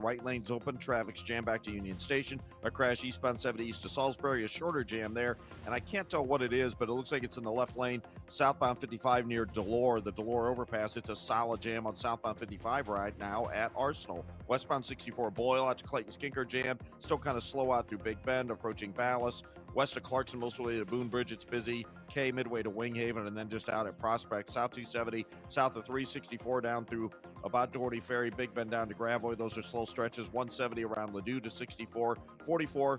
Right lane's open. Traffic's jammed back to Union Station. A crash eastbound 70 east to Salisbury. A shorter jam there. And I can't tell what it is, but it looks like it's in the left lane. Southbound 55 near Delore. The Delore overpass. It's a solid jam on southbound 55 right now at Arsenal. Westbound 64 Boyle out to Clayton Skinker jam. Still kind of slow out through Big Bend. Approaching Ballas. West of Clarkson, most of the way to Boone Bridge, it's busy. K midway to Winghaven, and then just out at Prospect. South 270, south of 364 down through about Doherty Ferry, Big Bend down to Gravois. Those are slow stretches. 170 around Ladue to 64. 44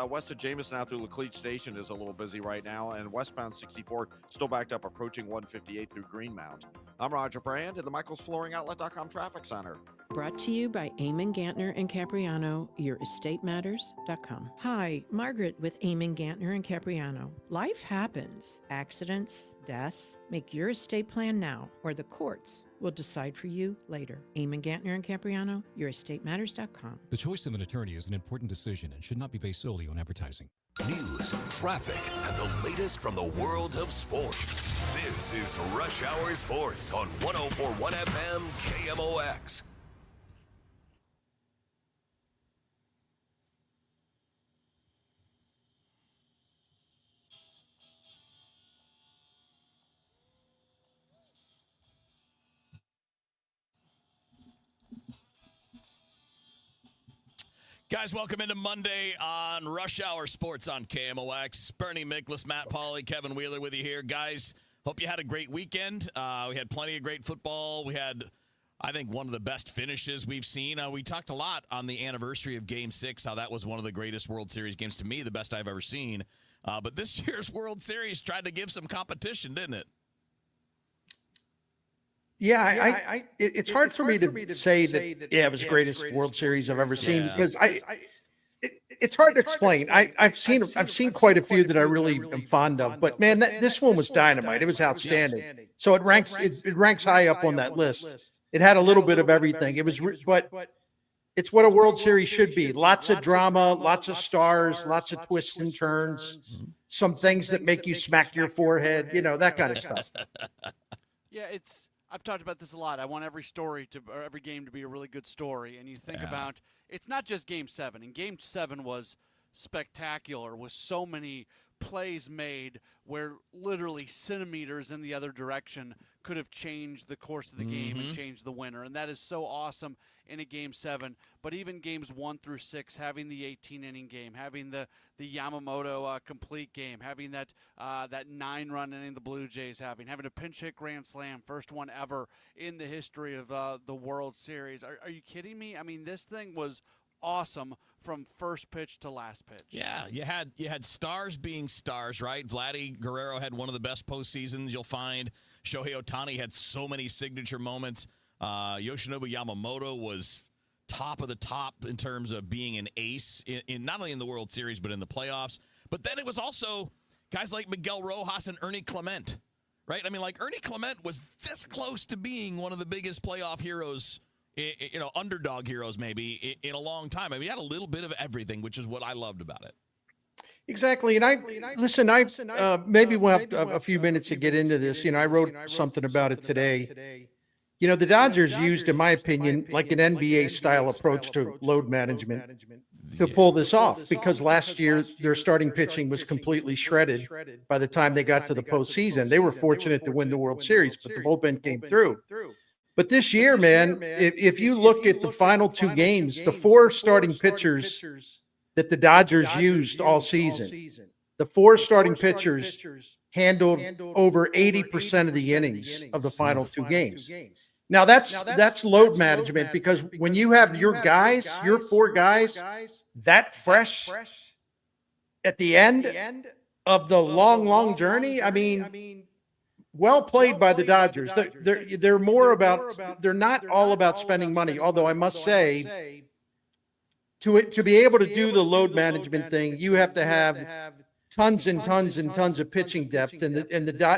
west of Jameson out through Laclede Station is a little busy right now, and westbound 64 still backed up approaching 158 through Greenmount. I'm Roger Brand in the MichaelsFlooringOutlet.com Traffic Center. Brought to you by Eamon Gantner and Capriano, YourEstateMatters.com. Hi, Margaret with Eamon Gantner and Capriano. Life happens. Accidents, deaths. Make your estate plan now, or the courts will decide for you later. Eamon Gantner and Capriano, YourEstateMatters.com. The choice of an attorney is an important decision and should not be based solely on advertising. News, traffic, and the latest from the world of sports. This is Rush Hour Sports on 104.1 FM KMOX. Guys, welcome into Monday on Rush Hour Sports on KMOX. Bernie Miklasz, Matt Pauley, Kevin Wheeler with you here. Guys, hope you had a great weekend. We had plenty of great football. We had, I think, one of the best finishes we've seen. We talked a lot on the anniversary of Game 6, how that was one of the greatest World Series games, to me, the best I've ever seen. But this year's World Series tried to give some competition, didn't it? Yeah, it's hard for me to say that, yeah, it was the greatest World Series I've ever seen, because it's hard to explain. I've seen quite a few that I really am fond of, but man, this one was dynamite. It was outstanding. So it ranks high up on that list. It had a little bit of everything. But it's what a World Series should be. Lots of drama, lots of stars, lots of twists and turns, some things that make you smack your forehead, that kind of stuff. Yeah, I've talked about this a lot. I want every game to be a really good story. And you think about, it's not just Game 7. And Game 7 was spectacular, with so many plays made where literally centimeters in the other direction could have changed the course of the game and changed the winner. And that is so awesome in a Game 7. But even Games 1 through 6, having the 18-inning game, having the Yamamoto complete game, having that 9-run inning the Blue Jays having a pinch-hit grand slam, first one ever in the history of the World Series. Are you kidding me? I mean, this thing was awesome from first pitch to last pitch. Yeah, you had stars being stars, right? Vladdy Guerrero had one of the best postseasons you'll find. Shohei Ohtani had so many signature moments. Yoshinobu Yamamoto was top of the top in terms of being an ace in not only in the World Series but in the playoffs. But then it was also guys like Miguel Rojas and Ernie Clement, right? I mean, like, Ernie Clement was this close to being one of the biggest playoff heroes, underdog heroes maybe, in a long time. I mean, he had a little bit of everything, which is what I loved about it. Exactly. And maybe we'll have a few minutes to get into this. I wrote something about it today. The Dodgers used, in my opinion, like an NBA-style approach to load management to pull this off, because last year their starting pitching was completely shredded by the time they got to the postseason. They were fortunate to win the World Series, but the bullpen came through. But this year, man, if you look at the final two games, the four starting pitchers that the Dodgers used all season, the four starting pitchers handled over 80% of the innings of the final two games. Now that's load management, because when you have your four guys that fresh at the end of the long journey, I mean, well played by the Dodgers. They're more about, they're not all about spending money, although I must say, to be able to do the load management thing, you have to have tons and tons and tons of pitching depth,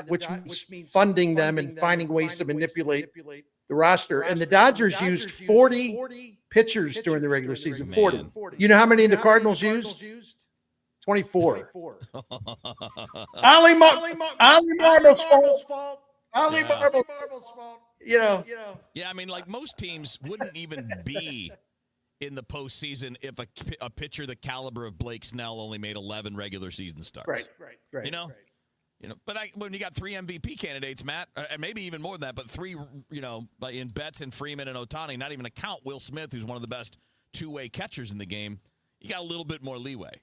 which means funding them and finding ways to manipulate the roster. And the Dodgers used 40 pitchers during the regular season. 40. You know how many the Cardinals used? 24. Ali Marmol's fault. Ali Marmol's fault. Yeah, I mean, like, most teams wouldn't even be in the postseason if a pitcher the caliber of Blake Snell only made 11 regular season starts. Right. You know, but when you got 3 MVP candidates, Matt, and maybe even more than that, but 3, in Betts and Freeman and Ohtani, not even to count Will Smith, who's one of the best two-way catchers in the game, you got a little bit more leeway.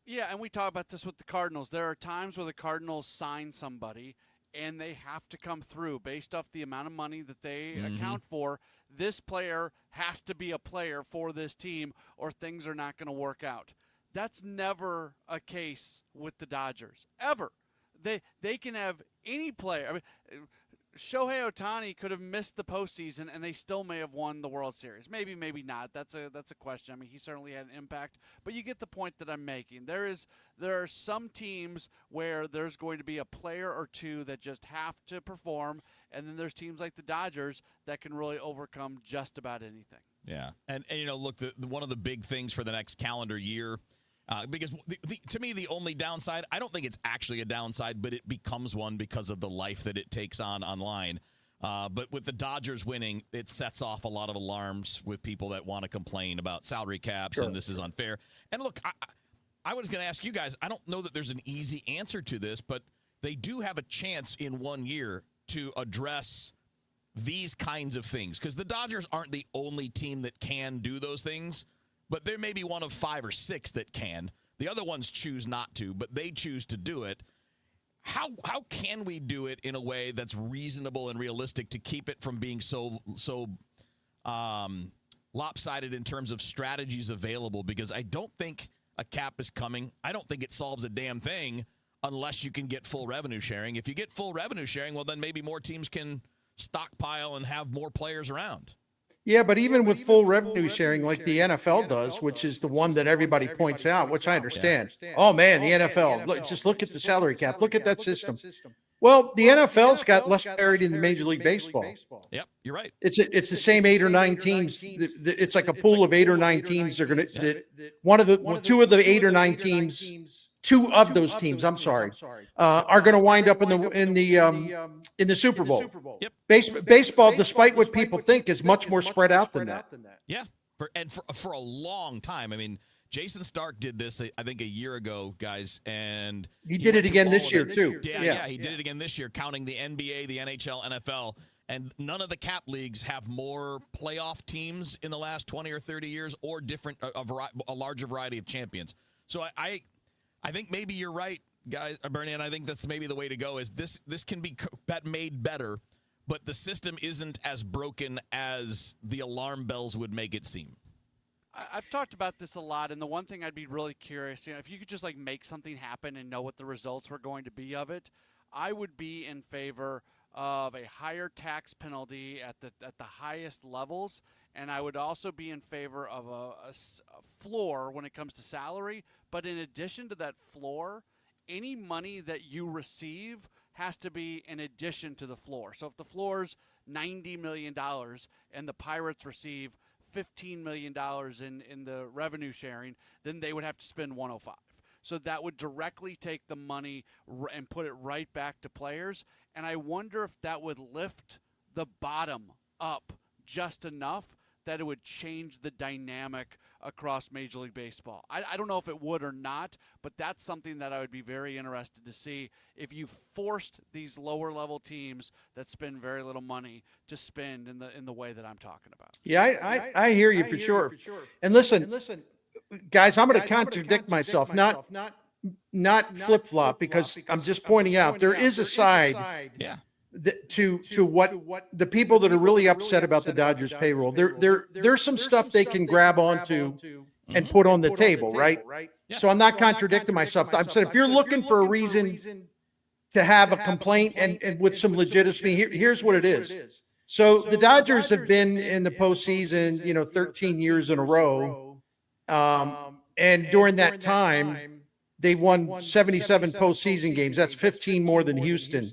Yeah, and we talk about this with the Cardinals. There are times where the Cardinals sign somebody and they have to come through based off the amount of money that they account for. This player has to be a player for this team or things are not going to work out. That's never a case with the Dodgers, ever. They can have any player. I mean, Shohei Ohtani could have missed the postseason, and they still may have won the World Series. Maybe, maybe not. That's a question. I mean, he certainly had an impact, but you get the point that I'm making. There are some teams where there's going to be a player or two that just have to perform, and then there's teams like the Dodgers that can really overcome just about anything. Yeah, and look, one of the big things for the next calendar year. Because to me, the only downside, I don't think it's actually a downside, but it becomes one because of the life that it takes on online. But with the Dodgers winning, it sets off a lot of alarms with people that want to complain about salary caps and this is unfair. And look, I was going to ask you guys, I don't know that there's an easy answer to this, but they do have a chance in 1 year to address these kinds of things. Because the Dodgers aren't the only team that can do those things. But there may be one of 5 or 6 that can. The other ones choose not to, but they choose to do it. How can we do it in a way that's reasonable and realistic to keep it from being so lopsided in terms of strategies available? Because I don't think a cap is coming. I don't think it solves a damn thing unless you can get full revenue sharing. If you get full revenue sharing, well, then maybe more teams can stockpile and have more players around. Yeah, but even with full revenue sharing like the NFL does, which is the one that everybody points out, which I understand. Oh, man, the NFL, just look at the salary cap. Look at that system. Well, the NFL's got less parity than Major League Baseball. Yep, you're right. It's the same 8 or 9 teams. It's like a pool of 8 or 9 teams. They're going to – 2 of the 8 or 9 teams – 2 of those teams, I'm sorry, are going to wind up in the Super Bowl. Yep. Baseball, despite what people think, is much more spread out than that. Yeah, for a long time. I mean, Jason Stark did this, I think, a year ago, guys, and he did it again this year too. Yeah, he did it again this year, counting the NBA, the NHL, NFL, and none of the cap leagues have more playoff teams in the last 20 or 30 years, or a larger variety of champions. So I think maybe you're right, guys, Bernie, and I think that's maybe the way to go. Is this can be made better, but the system isn't as broken as the alarm bells would make it seem. I've talked about this a lot, and the one thing I'd be really curious, if you could just make something happen and know what the results were going to be of it, I would be in favor of a higher tax penalty at the highest levels, and I would also be in favor of a floor when it comes to salary. But in addition to that floor, any money that you receive has to be in addition to the floor. So if the floor's $90 million and the Pirates receive $15 million in the revenue sharing, then they would have to spend 105. So that would directly take the money and put it right back to players. And I wonder if that would lift the bottom up just enough that it would change the dynamic across Major League Baseball. I don't know if it would or not, but that's something that I would be very interested to see if you forced these lower-level teams that spend very little money to spend in the way that I'm talking about. Yeah, I hear you for sure. And listen, guys, I'm going to contradict myself, not flip-flop, because I'm just pointing out there is a side to what the people that are really upset about the Dodgers payroll. There's some stuff they can grab onto and put on the table, right? Yeah. So I'm not contradicting myself. I'm saying if you're looking for a reason to have a complaint and with some legitimacy, here's what it is. So the Dodgers have been in the postseason, 13 years in a row. And during that time, they've won 77 postseason games. That's 15 more than Houston,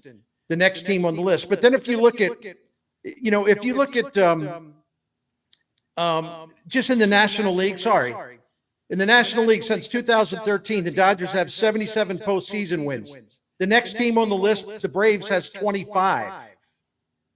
the next team on the list. But then if you look at, just in the National League, in the National League since 2013, the Dodgers have 77 postseason wins. The next team on the list, the Braves, has 25.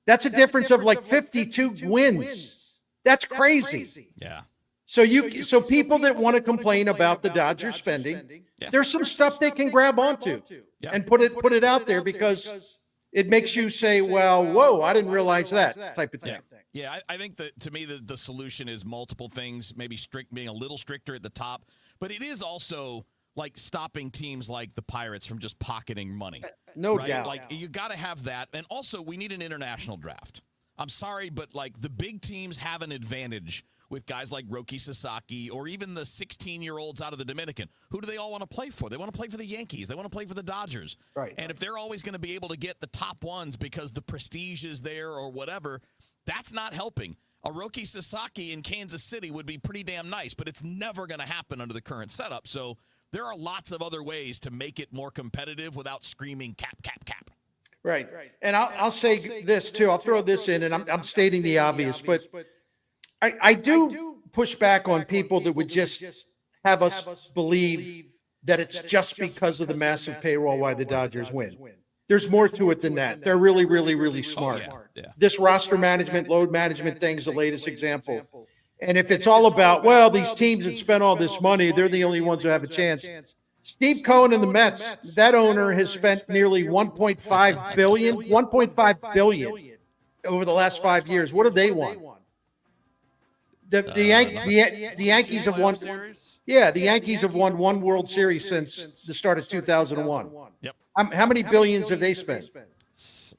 That's a difference of like 52 wins. That's crazy. Yeah. So people that want to complain about the Dodgers spending, there's some stuff they can grab onto and put it out there because it makes you say, well, whoa, I didn't realize that type of thing. Yeah, I think that to me the solution is multiple things, maybe being a little stricter at the top, but it is also like stopping teams like the Pirates from just pocketing money. No right? doubt. Like you got to have that. And also we need an international draft. I'm sorry, but like the big teams have an advantage with guys like Roki Sasaki or even the 16-year-olds out of the Dominican. Who do they all want to play for? They want to play for the Yankees. They want to play for the Dodgers. Right. And if they're always going to be able to get the top ones because the prestige is there or whatever, that's not helping. A Roki Sasaki in Kansas City would be pretty damn nice, but it's never going to happen under the current setup. So there are lots of other ways to make it more competitive without screaming cap, cap, cap. Right. And I'll say this too. I'll throw this in, and I'm stating the obvious, but I do push back on people that would just have us believe that it's just because of the massive payroll why the Dodgers win. There's more to it than that. They're really, really, really smart. This roster management, load management thing is the latest example. And if it's all about, well, these teams that spent all this money, they're the only ones who have a chance. Steve Cohen and the Mets, that owner has spent nearly $1.5 billion over the last 5 years. What do they want? The Yankees have won. Yeah, the Yankees have won one World Series since the start of 2001. Yep. How many billions have they spent?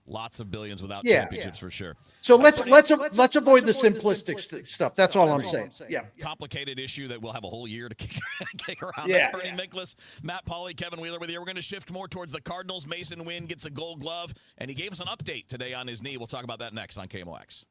Lots of billions without championships for sure. So let's avoid the simplistic stuff. That's all I'm saying. Yeah. Complicated issue that we'll have a whole year to kick around. Yeah. That's Bernie Miklasz, Matt Pauley, Kevin Wheeler with you. We're going to shift more towards the Cardinals. Mason Wynn gets a Gold Glove, and he gave us an update today on his knee. We'll talk about that next on KMOX.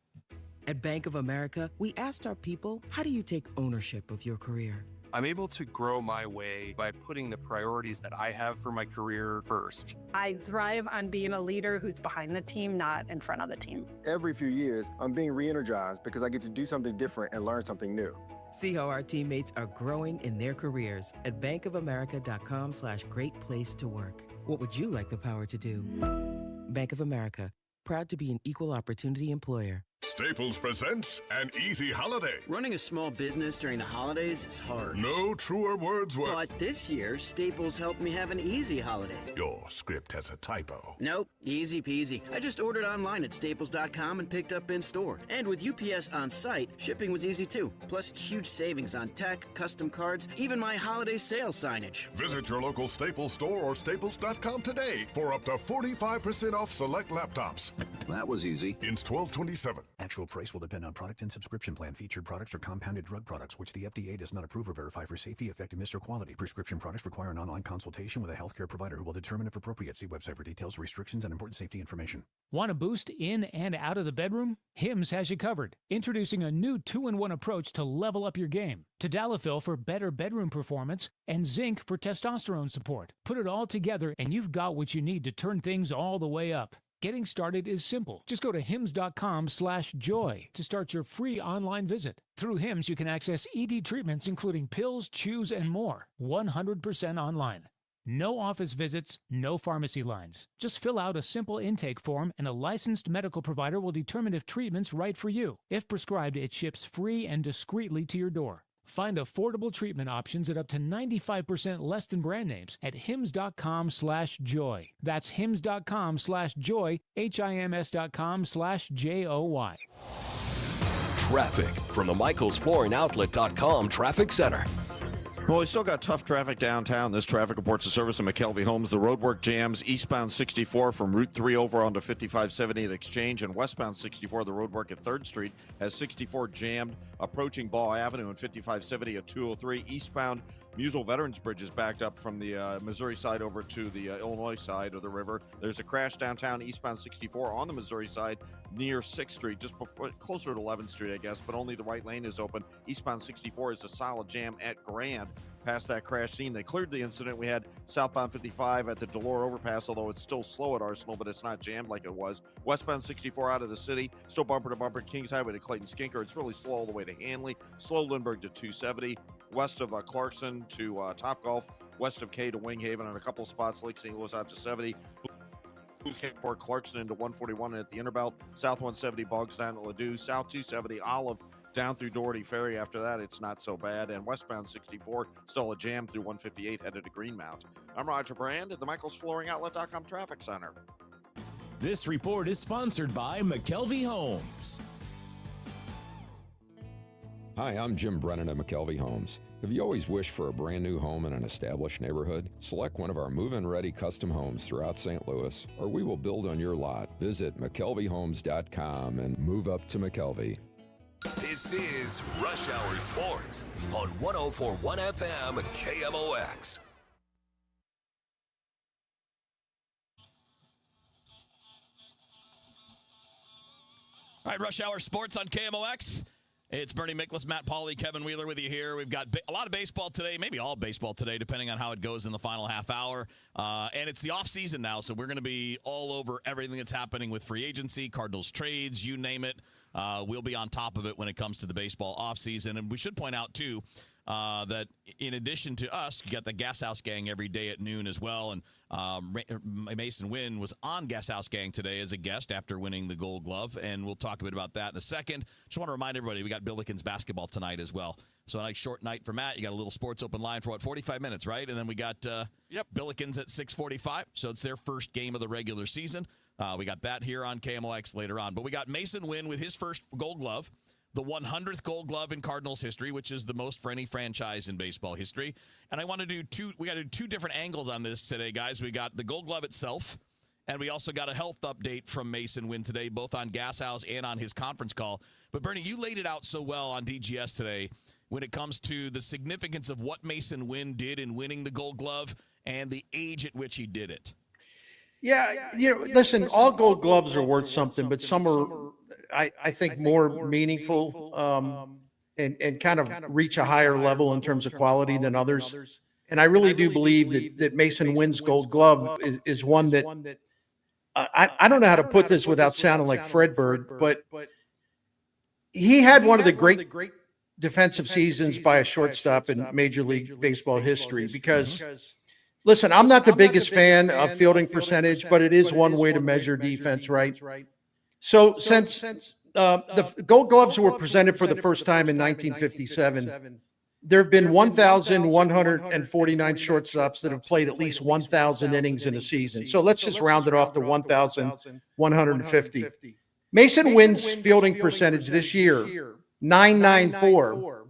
At Bank of America, we asked our people, how do you take ownership of your career? I'm able to grow my way by putting the priorities that I have for my career first. I thrive on being a leader who's behind the team, not in front of the team. Every few years, I'm being re-energized because I get to do something different and learn something new. See how our teammates are growing in their careers at bankofamerica.com/great place to work. What would you like the power to do? Bank of America, proud to be an equal opportunity employer. Staples presents An Easy Holiday. Running a small business during the holidays is hard. No truer words were... But this year, Staples helped me have an easy holiday. Your script has a typo. Nope, easy peasy. I just ordered online at staples.com and picked up in store. And with UPS on site, shipping was easy too. Plus, huge savings on tech, custom cards, even my holiday sale signage. Visit your local Staples store or staples.com today for up to 45% off select laptops. That was easy. Ins 12/27. Actual price will depend on product and subscription plan. Featured products are compounded drug products, which the FDA does not approve or verify for safety, effectiveness, or quality. Prescription products require an online consultation with a healthcare provider who will determine if appropriate. See website for details, restrictions, and important safety information. Want a boost in and out of the bedroom? Hims has you covered. Introducing a new 2-in-1 approach to level up your game. Tadalafil for better bedroom performance and zinc for testosterone support. Put it all together and you've got what you need to turn things all the way up. Getting started is simple. Just go to hims.com/joy to start your free online visit. Through Hims, you can access ED treatments including pills, chews, and more. 100% online. No office visits, no pharmacy lines. Just fill out a simple intake form and a licensed medical provider will determine if treatment's right for you. If prescribed, it ships free and discreetly to your door. Find affordable treatment options at up to 95% less than brand names at hims.com/joy. That's hims.com/joy, HIMS.com/JOY. Traffic from the MichaelsFlooringOutlet.com Traffic Center. Well, we still got tough traffic downtown. This traffic reports a service in McKelvey Homes. The roadwork jams eastbound 64 from Route 3 over onto 5570 at Exchange, and westbound 64, the roadwork at 3rd Street has 64 jammed approaching Ball Avenue and 5570 at 203. Eastbound Musel Veterans Bridge is backed up from the Missouri side over to the Illinois side of the river. There's a crash downtown eastbound 64 on the Missouri side near 6th Street, just before, closer to 11th Street, I guess, but only the right lane is open. Eastbound 64 is a solid jam at Grand. Past that crash scene, they cleared the incident. We had southbound 55 at the Delore overpass, although it's still slow at Arsenal, but it's not jammed like it was. Westbound 64 out of the city, still bumper to bumper, Kings Highway to Clayton Skinker. It's really slow all the way to Hanley, slow Lindbergh to 270, west of Clarkson to Topgolf, west of K to Winghaven, and a couple spots, Lake St. Louis out to 70. Port Clarkson into 141 at the Interbelt, south 170 Bogs down at Ladue, south 270 Olive down through Doherty Ferry. After that, it's not so bad. And westbound 64, still a jam through 158 headed to Greenmount. I'm Roger Brand at the MichaelsFlooringOutlet.com Traffic Center. This report is sponsored by McKelvey Homes. Hi, I'm Jim Brennan at McKelvey Homes. Have you always wished for a brand new home in an established neighborhood? Select one of our move-in ready custom homes throughout St. Louis, or we will build on your lot. Visit McKelveyHomes.com and move up to McKelvey. This is Rush Hour Sports on 104.1 FM KMOX. All right, Rush Hour Sports on KMOX. It's Bernie Miklasz, Matt Pauley, Kevin Wheeler with you here. We've got a lot of baseball today, maybe all baseball today, depending on how it goes in the final half hour. And it's the offseason now, so we're going to be all over everything that's happening with free agency, Cardinals trades, you name it. We'll be on top of it when it comes to the baseball offseason. And we should point out, too, that in addition to us, you got the Gas House Gang every day at noon as well. And Mason Wynn was on Gas House Gang today as a guest after winning the Gold Glove. And we'll talk a bit about that in a second. Just want to remind everybody, we got Billikens basketball tonight as well. So a nice short night for Matt. You got a little sports open line for, 45 minutes, right? And then we got Billikens at 6:45. So it's their first game of the regular season. We got that here on KMOX later on. But we got Mason Wynn with his first Gold Glove, the 100th Gold Glove in Cardinals history, which is the most for any franchise in baseball history. And I want to do we got to do two different angles on this today, guys. We got the Gold Glove itself, and we also got a health update from Mason Wynn today, both on Gas House and on his conference call. But, Bernie, you laid it out so well on DGS today when it comes to the significance of what Mason Wynn did in winning the Gold Glove and the age at which he did it. Yeah, listen, all Gold Gloves are worth something, but some are, I think, more meaningful and kind of reach a higher level in terms of quality than others. And I really do believe that Mason Wynn's Gold Glove is one that I don't know how to put this without sounding like Fredbird, but he had one of the great defensive seasons by a shortstop in Major League Baseball history because listen, I'm not the biggest fan of fielding percentage, but it is one way to measure defense, right? So since the Gold Gloves were presented for the first time in 1957, there have been 1,149 shortstops that have played at least 1,000 innings in a season. So let's just round it off to 1,150. Mason Wynn's fielding percentage this year, 994,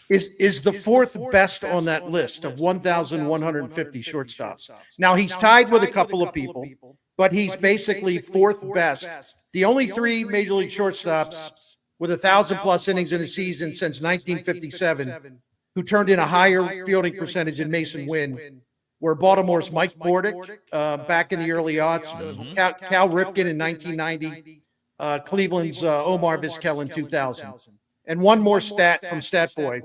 is the fourth best on that list of 1,150 shortstops. Now, he's tied with a couple of people, but he's basically fourth best. The only three Major League shortstops with 1,000-plus innings in a season since 1957 who turned in a higher fielding percentage than Mason Wynn were Baltimore's Mike Bordick back in the early aughts, Cal Ripken in 1990, Cleveland's Omar Vizquel in 2000. And one more stat from Stat Boy.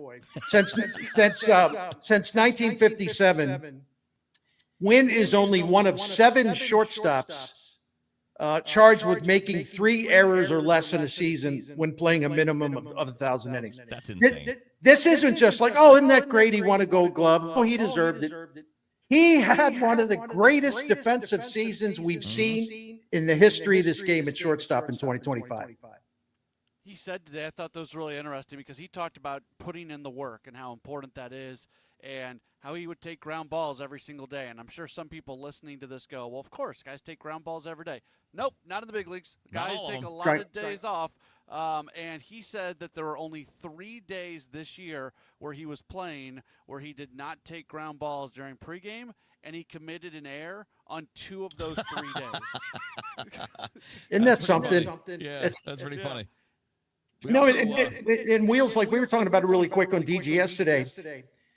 Since 1957, Wynn is only one of 7 shortstops charged with making 3 errors or less in a season when playing a minimum of 1,000 innings. That's insane. This isn't just like, oh, isn't that great? He won a Gold Glove. Oh, he deserved it. He had one of the greatest defensive seasons we've seen in the history of this game at shortstop in 2025. He said today, I thought that was really interesting because he talked about putting in the work and how important that is and how he would take ground balls every single day. And I'm sure some people listening to this go, well, of course, guys take ground balls every day. Nope, not in the big leagues. Guys take a lot of days off. And he said that there were only 3 days this year where he was playing where he did not take ground balls during pregame, and he committed an error on 2 of those 3 days. Isn't that something? Yeah, that's pretty funny. In Wheels, like we were talking about it really quick on DGS today.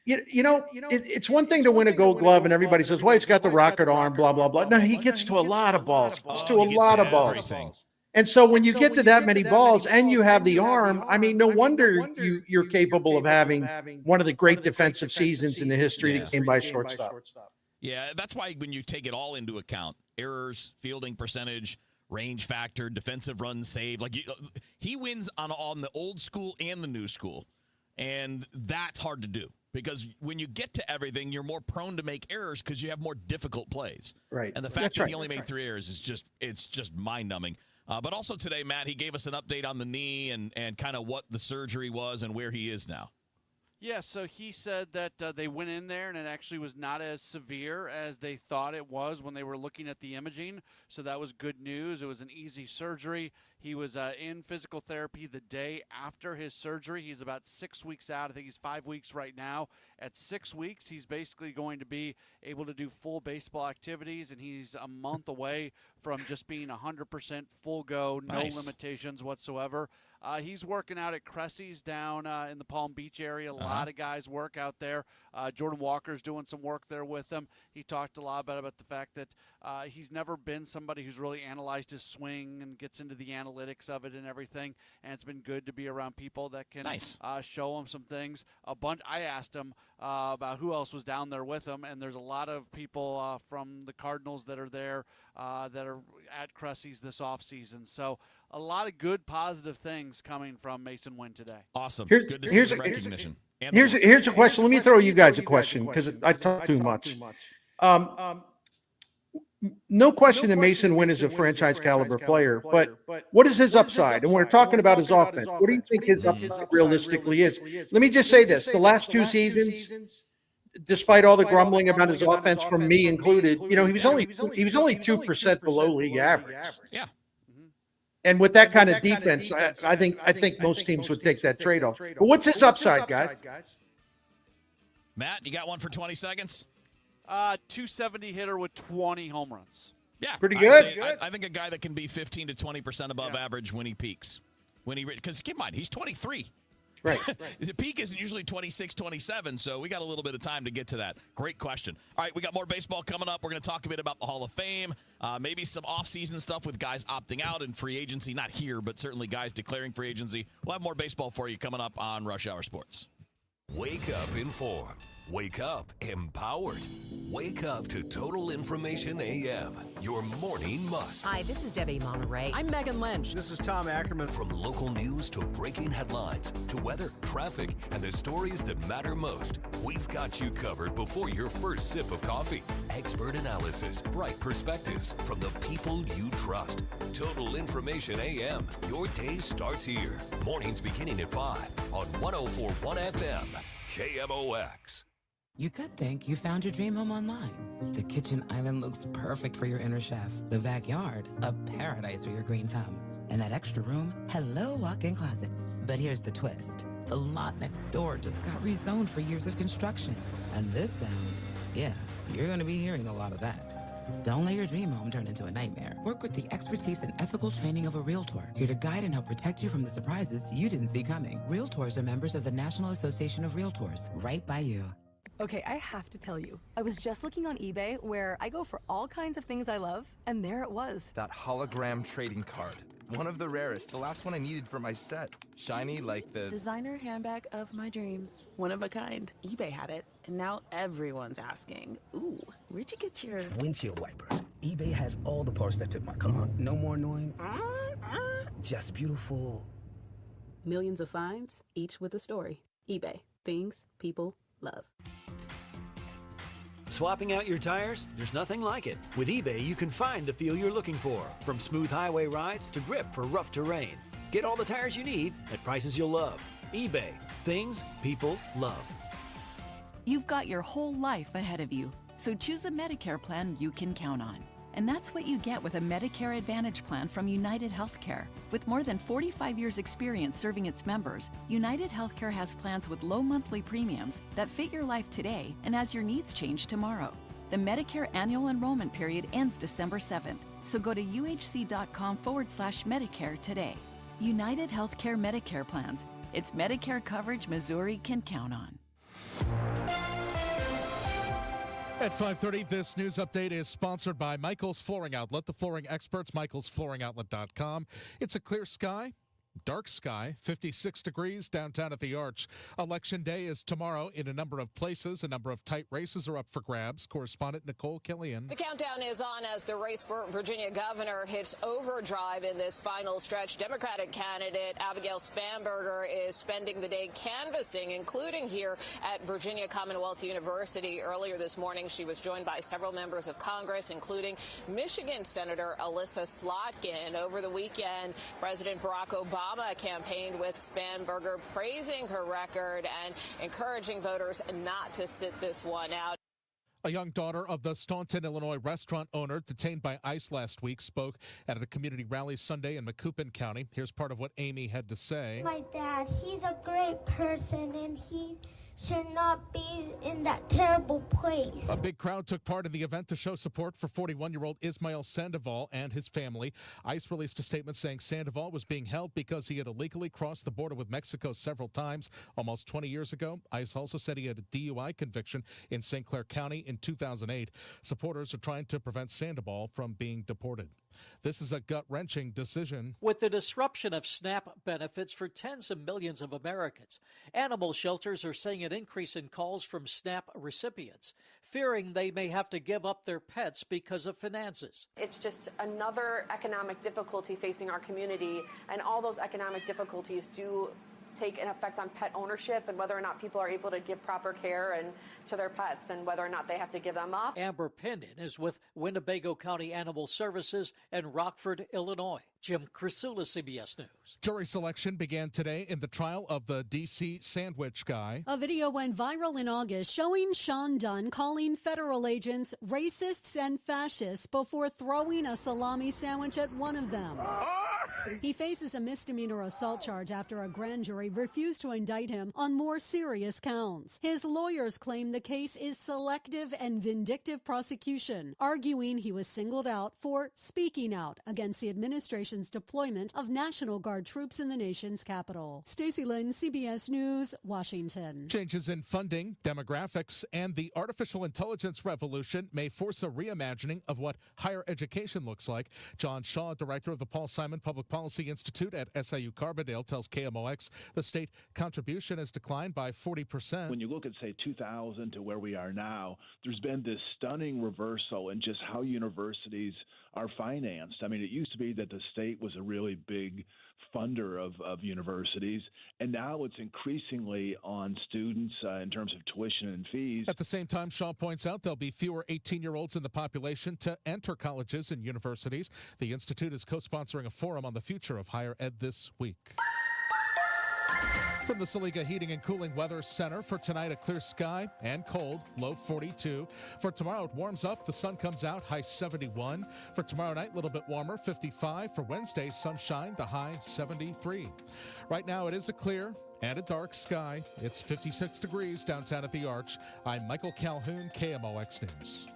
It's one thing to win a Gold Glove and everybody says, well, he's got the rocket arm, blah, blah, blah. No, he gets to a lot of balls. And so when you get to that many balls and you have the arm, I mean, no wonder you're capable of having one of the great defensive seasons in the history of the game by shortstop. Yeah, that's why when you take it all into account, errors, fielding percentage, range factor, defensive runs saved, he wins on the old school and the new school. And that's hard to do because when you get to everything, you're more prone to make errors because you have more difficult plays. Right. And the fact that he only made 3 errors is just mind-numbing. But also today, Matt, he gave us an update on the knee and kind of what the surgery was and where he is now. Yeah, so he said that they went in there and it actually was not as severe as they thought it was when they were looking at the imaging. So that was good news. It was an easy surgery. He was in physical therapy the day after his surgery. He's about 6 weeks out. I think he's 5 weeks right now. At 6 weeks, he's basically going to be able to do full baseball activities, and he's a month away from just being 100% full go, no limitations whatsoever. He's working out at Cressy's down in the Palm Beach area. A lot of guys work out there. Jordan Walker's doing some work there with him. He talked a lot about the fact that he's never been somebody who's really analyzed his swing and gets into the analytics of it and everything. And it's been good to be around people that can show him some things. I asked him about who else was down there with him, and there's a lot of people from the Cardinals that are there that are at Cressy's this offseason. So a lot of good, positive things coming from Mason Wynn today. Awesome. Good to see the recognition. Here's a question. Let me throw you guys a question because I talk too much. No question that Mason Wynn is a franchise caliber player, but what is his upside? And we're talking about his offense. What do you think his upside realistically is? Let me just say this. The last 2 seasons, despite all the grumbling about his offense from me included, he was only 2% below league average. Yeah. And with that kind of defense, I think most teams would take that trade-off. But what's his upside, guys? Matt, you got one for 20 seconds? 270 hitter with 20 home runs. Yeah, pretty good. I think a guy that can be 15 to 20% above average when he peaks. Because keep in mind, he's 23. Right. The peak isn't usually 26, 27, so we got a little bit of time to get to that. Great question. All right, we got more baseball coming up. We're going to talk a bit about the Hall of Fame, maybe some offseason stuff with guys opting out and free agency. Not here, but certainly guys declaring free agency. We'll have more baseball for you coming up on Rush Hour Sports. Wake up informed. Wake up empowered. Wake up to Total Information AM, your morning must. Hi, this is Debbie Monterey. I'm Megan Lynch. This is Tom Ackerman. From local news to breaking headlines to weather, traffic, and the stories that matter most, we've got you covered before your first sip of coffee. Expert analysis, bright perspectives from the people you trust. Total Information AM, your day starts here. Mornings beginning at 5 on 104.1 FM. KMOX. You could think you found your dream home online. The kitchen island looks perfect for your inner chef. The backyard, a paradise for your green thumb. And that extra room, hello walk-in closet. But here's the twist. The lot next door just got rezoned for years of construction. And this sound, yeah, you're going to be hearing a lot of that. Don't let your dream home turn into a nightmare. Work with the expertise and ethical training of a Realtor, here to guide and help protect you from the surprises you didn't see coming. Realtors are members of the National Association of Realtors, right by you. Okay, I have to tell you, I was just looking on eBay where I go for all kinds of things I love, and there it was. That hologram trading card. One of the rarest, the last one I needed for my set. Shiny like the designer handbag of my dreams. One of a kind. eBay had it, and now everyone's asking, ooh, where'd you get your windshield wipers? eBay has all the parts that fit my car. No more annoying, just beautiful. Millions of finds, each with a story. eBay, things people love. Swapping out your tires? There's nothing like it. With eBay, you can find the feel you're looking for, from smooth highway rides to grip for rough terrain. Get all the tires you need at prices you'll love. eBay, things people love. You've got your whole life ahead of you, so choose a Medicare plan you can count on. And that's what you get with a Medicare Advantage plan from United Healthcare. With more than 45 years' experience serving its members, United Healthcare has plans with low monthly premiums that fit your life today and as your needs change tomorrow. The Medicare annual enrollment period ends December 7th, so go to uhc.com/Medicare today. United Healthcare Medicare plans. It's Medicare coverage Missouri can count on. At 5:30, this news update is sponsored by Michael's Flooring Outlet, the flooring experts, michaelsflooringoutlet.com. It's a clear sky, Dark sky, 56 degrees downtown at the Arch. Election day is tomorrow in a number of places. A number of tight races are up for grabs. Correspondent Nicole Killian. The countdown is on as the race for Virginia governor hits overdrive in this final stretch. Democratic candidate Abigail Spanberger is spending the day canvassing, including here at Virginia Commonwealth University. Earlier this morning, she was joined by several members of Congress, including Michigan Senator Alyssa Slotkin. Over the weekend, President Barack Obama campaigned with Spanberger, praising her record and encouraging voters not to sit this one out. A young daughter of the Staunton, Illinois restaurant owner detained by ICE last week spoke at a community rally Sunday in Macoupin County. Here's part of what Amy had to say. My dad, he's a great person and he should not be in that terrible place. A big crowd took part in the event to show support for 41-year-old Ismael Sandoval and his family. ICE released a statement saying Sandoval was being held because he had illegally crossed the border with Mexico several times almost 20 years ago. ICE also said he had a DUI conviction in St. Clair County in 2008. Supporters are trying to prevent Sandoval from being deported. This is a gut-wrenching decision. With the disruption of SNAP benefits for tens of millions of Americans, animal shelters are seeing an increase in calls from SNAP recipients, fearing they may have to give up their pets because of finances. It's just another economic difficulty facing our community, and all those economic difficulties do take an effect on pet ownership and whether or not people are able to give proper care and to their pets and whether or not they have to give them up. Amber Pendon is with Winnebago County Animal Services in Rockford, Illinois. Jim Crisula, CBS News. Jury selection began today in the trial of the D.C. sandwich guy. A video went viral in August showing Sean Dunn calling federal agents racists and fascists before throwing a salami sandwich at one of them. He faces a misdemeanor assault charge after a grand jury refused to indict him on more serious counts. His lawyers claim the case is selective and vindictive prosecution, arguing he was singled out for speaking out against the administration's deployment of National Guard troops in the nation's capital. Stacey Lynn, CBS News, Washington. Changes in funding, demographics, and the artificial intelligence revolution may force a reimagining of what higher education looks like. John Shaw, director of the Paul Simon Public Policy Institute at SIU Carbondale, tells KMOX the state contribution has declined by 40%. When you look at, say, 2000 to where we are now, there's been this stunning reversal in just how universities are financed. I mean, it used to be that the state was a really big funder of universities, and now it's increasingly on students in terms of tuition and fees. At the same time, Shaw points out there'll be fewer 18-year-olds in the population to enter colleges and universities. The Institute is co-sponsoring a forum on the future of higher ed this week. From the Saliga Heating and Cooling Weather Center, for tonight, a clear sky and cold, low 42. For tomorrow, it warms up, the sun comes out, high 71. For tomorrow night, a little bit warmer, 55. For Wednesday, sunshine, the high 73. Right now, it is a clear and a dark sky. It's 56 degrees downtown at the Arch. I'm Michael Calhoun, KMOX News.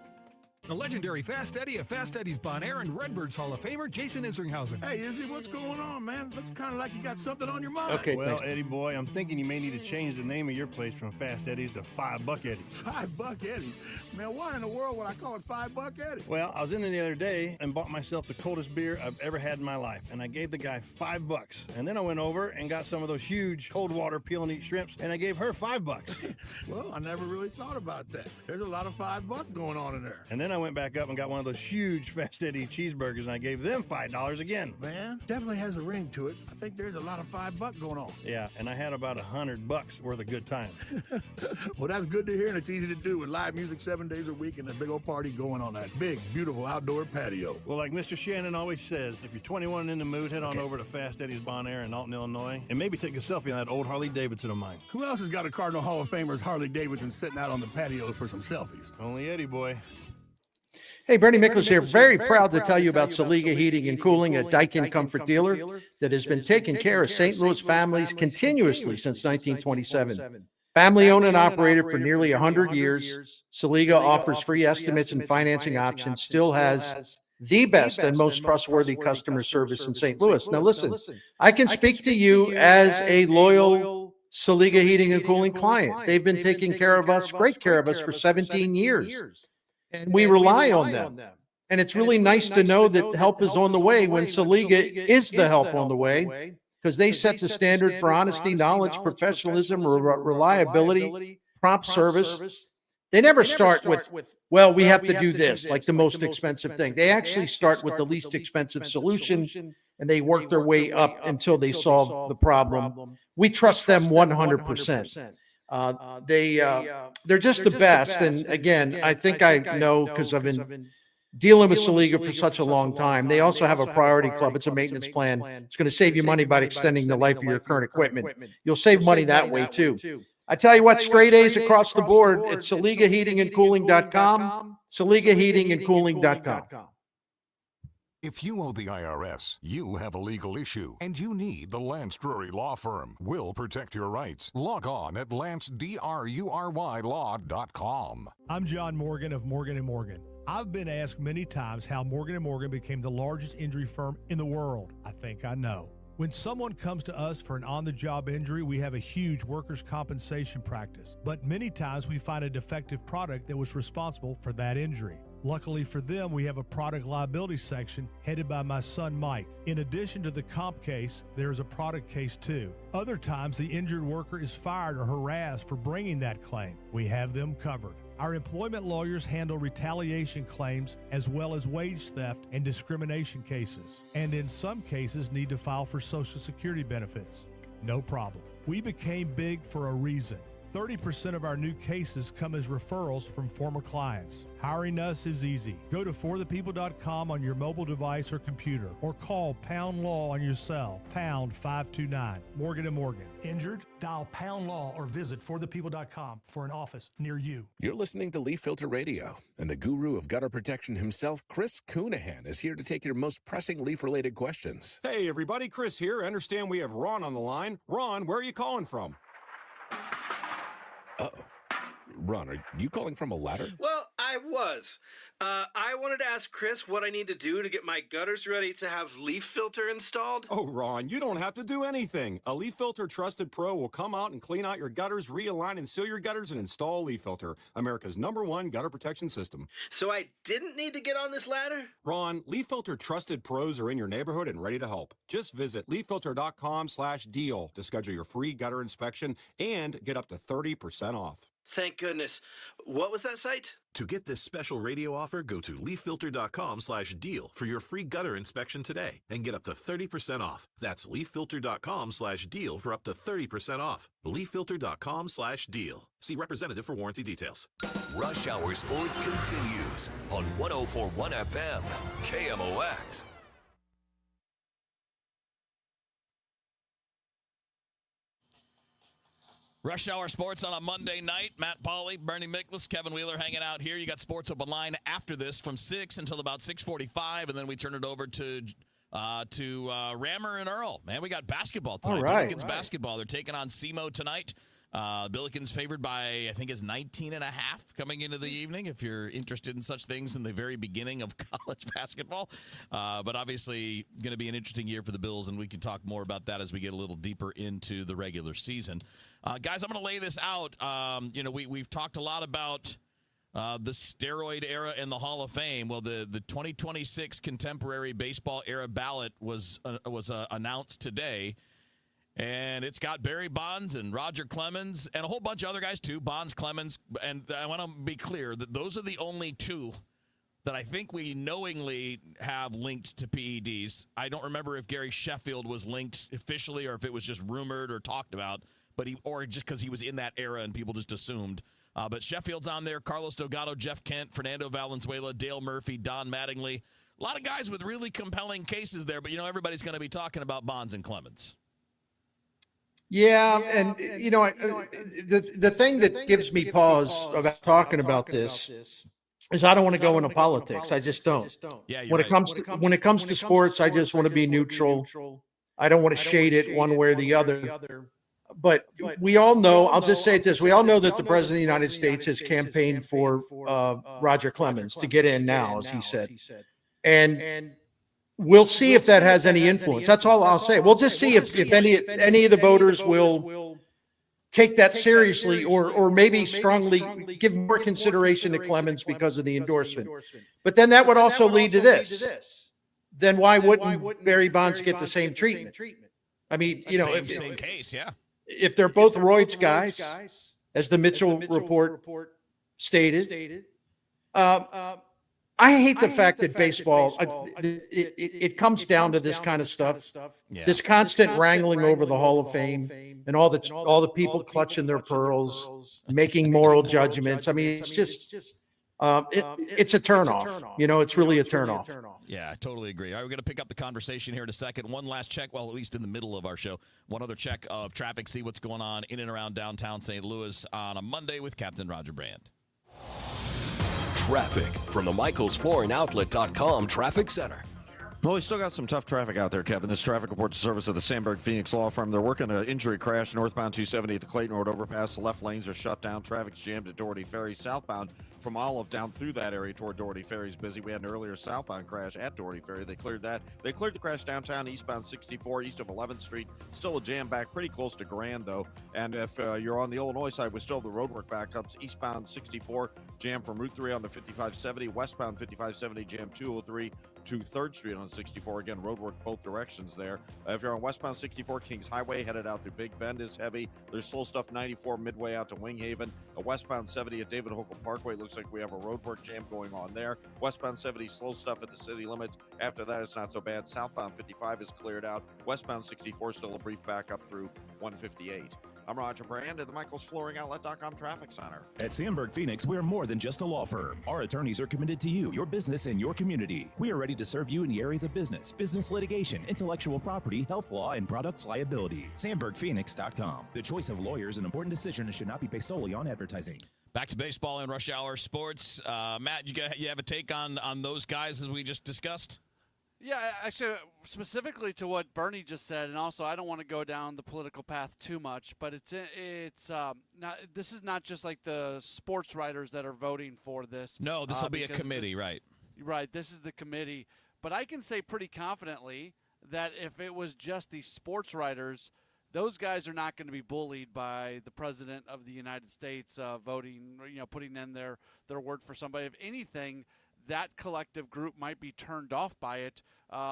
The legendary Fast Eddie of Fast Eddie's Bon Air and Redbirds Hall of Famer Jason Isringhausen. Hey, Izzy, what's going on, man? Looks kind of like you got something on your mind. Okay, well, thanks. Eddie boy, I'm thinking you may need to change the name of your place from Fast Eddie's to $5 Eddie's. $5 Eddie? Man, why in the world would I call it $5 Eddie? Well, I was in there the other day and bought myself the coldest beer I've ever had in my life, and I gave the guy $5. And then I went over and got some of those huge cold water peel and eat shrimps, and I gave her $5. Well, I never really thought about that. There's a lot of $5 going on in there. And then I went back up and got one of those huge Fast Eddie cheeseburgers, and I gave them $5 again. Man, definitely has a ring to it. I think there's a lot of $5 going on. Yeah, and I had about $100 worth of good time. Well, that's good to hear, and it's easy to do with live music 7 days a week and a big old party going on that big, beautiful outdoor patio. Well, like Mr. Shannon always says, if you're 21 and in the mood, head on over to Fast Eddie's Bon Air in Alton, Illinois, and maybe take a selfie on that old Harley Davidson of mine. Who else has got a Cardinal Hall of Famer's Harley Davidson sitting out on the patio for some selfies? Only Eddie boy. Hey, Bernie Miklasz here. Very proud to tell you about Saliga Heating and Cooling, a Daikin comfort dealer that has been taking care of St. Louis families continuously since 1927. Family owned and operated for nearly 100 years, Saliga offers free estimates and financing options, still has the best and most trustworthy customer service in St. Louis. Now listen, I can speak to you as a loyal Saliga Heating and Cooling client. They've been taking care of us, great care of us for 17 years. And we rely on them. And it's really nice to know that help is on the way when Saliga is the help on the way. because they set the standard for honesty, knowledge, professionalism, reliability, prompt service. They never start with, well, we have to do this, like the most expensive thing. They actually start with the least expensive solution, and they work their way up until they solve the problem. We trust them 100%. They're just the best. And again, I think I know because I've been dealing with Saliga for such a long time. They also have a priority club. It's a maintenance plan. It's going to save you money by extending the life of your current equipment. You'll save money that way too. I tell you what, straight A's across the board. It's SaligaHeatingandCooling.com, SaligaHeatingandCooling.com. If you owe the IRS, you have a legal issue, and you need the Lance Drury Law Firm. We'll protect your rights. Log on at LanceDruryLaw.com. I'm John Morgan of Morgan & Morgan. I've been asked many times how Morgan & Morgan became the largest injury firm in the world. I think I know. When someone comes to us for an on-the-job injury, we have a huge workers' compensation practice. But many times we find a defective product that was responsible for that injury. Luckily for them, we have a product liability section headed by my son, Mike. In addition to the comp case, there is a product case too. Other times, the injured worker is fired or harassed for bringing that claim. We have them covered. Our employment lawyers handle retaliation claims as well as wage theft and discrimination cases, and in some cases need to file for Social Security benefits. No problem. We became big for a reason. 30% of our new cases come as referrals from former clients. Hiring us is easy. Go to forthepeople.com on your mobile device or computer, or call Pound Law on your cell, pound 529. Morgan & Morgan. Injured? Dial Pound Law or visit forthepeople.com for an office near you. You're listening to Leaf Filter Radio, and the guru of gutter protection himself, Chris Coonahan, is here to take your most pressing leaf-related questions. Hey, everybody, Chris here. I understand we have Ron on the line. Ron, where are you calling from? Uh-oh. Ron, are you calling from a ladder? Well, I was. I wanted to ask Chris what I need to do to get my gutters ready to have Leaf Filter installed. Oh, Ron, you don't have to do anything. A Leaf Filter Trusted Pro will come out and clean out your gutters, realign and seal your gutters, and install Leaf Filter, America's #1 gutter protection system. So I didn't need to get on this ladder? Ron, Leaf Filter Trusted Pros are in your neighborhood and ready to help. Just visit leaffilter.com/deal to schedule your free gutter inspection and get up to 30% off. Thank goodness. What was that site? To get this special radio offer, go to leaffilter.com/deal for your free gutter inspection today and get up to 30% off. That's leaffilter.com/deal for up to 30% off. leaffilter.com/deal. See representative for warranty details. Rush Hour Sports continues on 104.1 FM, KMOX. Rush Hour Sports on a Monday night. Matt Pauley, Bernie Miklasz, Kevin Wheeler hanging out here. You got Sports Open Line after this from 6 until about 6:45, and then we turn it over to Rammer and Earl. Man, we got basketball tonight. All right. Billikens basketball. They're taking on SEMO tonight. Billikens favored by, I think, is 19.5 coming into the evening, if you're interested in such things in the very beginning of college basketball. But obviously going to be an interesting year for the Bills, and we can talk more about that as we get a little deeper into the regular season. Guys, I'm going to lay this out. We've talked a lot about the steroid era in the Hall of Fame. Well, the 2026 contemporary baseball era ballot was announced today. And it's got Barry Bonds and Roger Clemens and a whole bunch of other guys, too. Bonds, Clemens. And I want to be clear that those are the only two that I think we knowingly have linked to PEDs. I don't remember if Gary Sheffield was linked officially or if it was just rumored or talked about, or just because he was in that era and people just assumed. But Sheffield's on there, Carlos Delgado, Jeff Kent, Fernando Valenzuela, Dale Murphy, Don Mattingly. A lot of guys with really compelling cases there, but, everybody's going to be talking about Bonds and Clemens. Yeah, and the thing that gives me pause about talking about this is I don't want to go into politics. I just don't. Yeah, when it comes to sports, I just want to be neutral. I don't want to shade it one way or the other. But we all know, I'll just say this, we all know that the President of the United States has campaigned for Roger Clemens to get in now, as he said. And we'll see if that has any influence. That's all I'll say. We'll just see if any of the voters will take that seriously or maybe strongly give more consideration to Clemens because of the endorsement. But then that would also lead to this. Then why wouldn't Barry Bonds get the same treatment? I mean, same case, yeah. If they're both roids guys, as the Mitchell report stated, I hate the fact that baseball, it comes down to this kind of stuff, this constant wrangling over the Hall of Fame and all the people clutching their pearls, making moral judgments. I mean, it's just, it's a turnoff. It's really a turnoff. Yeah, I totally agree. All right, we're going to pick up the conversation here in a second. One last check, well, at least in the middle of our show, one other check of traffic, see what's going on in and around downtown St. Louis on a Monday with Captain Roger Brand. Traffic from the MichaelsFloorandOutlet.com Traffic Center. Well, we still got some tough traffic out there, Kevin. This traffic reports the service of the Sandberg Phoenix Law Firm. They're working an injury crash northbound 270 at the Clayton Road overpass. The left lanes are shut down. Traffic's jammed at Doherty Ferry. Southbound from Olive down through that area toward Doherty Ferry is busy. We had an earlier southbound crash at Doherty Ferry. They cleared that. They cleared the crash downtown, eastbound 64, east of 11th Street. Still a jam back pretty close to Grand, though. And if you're on the Illinois side, we still have the roadwork backups. Eastbound 64, jam from Route 3 on to 5570. Westbound 5570, jam 203 to 3rd Street on 64. Again, roadwork both directions there. If you're on westbound 64, Kings Highway, headed out through Big Bend is heavy. There's slow stuff 94 midway out to Winghaven. A westbound 70 at David Hochul Parkway. Looks like we have a roadwork jam going on there. Westbound 70, slow stuff at the city limits. After that, it's not so bad. Southbound 55 is cleared out. Westbound 64, still a brief backup through 158. I'm Roger Brand at the MichaelsFlooringOutlet.com Traffic Center. At Sandberg Phoenix, we're more than just a law firm. Our attorneys are committed to you, your business, and your community. We are ready to serve you in the areas of business litigation, intellectual property, health law, and products liability. SandbergPhoenix.com. The choice of lawyers an important decision and should not be based solely on advertising. Back to baseball and Rush Hour Sports. Matt, you have a take on those guys as we just discussed? Yeah, actually, specifically to what Bernie just said, and also I don't want to go down the political path too much, but it's not. This is not just like the sports writers that are voting for this. No, this will be a committee, right? Right. This is the committee, but I can say pretty confidently that if it was just the sports writers, those guys are not going to be bullied by the president of the United States voting, putting in their word for somebody. If anything, that collective group might be turned off by it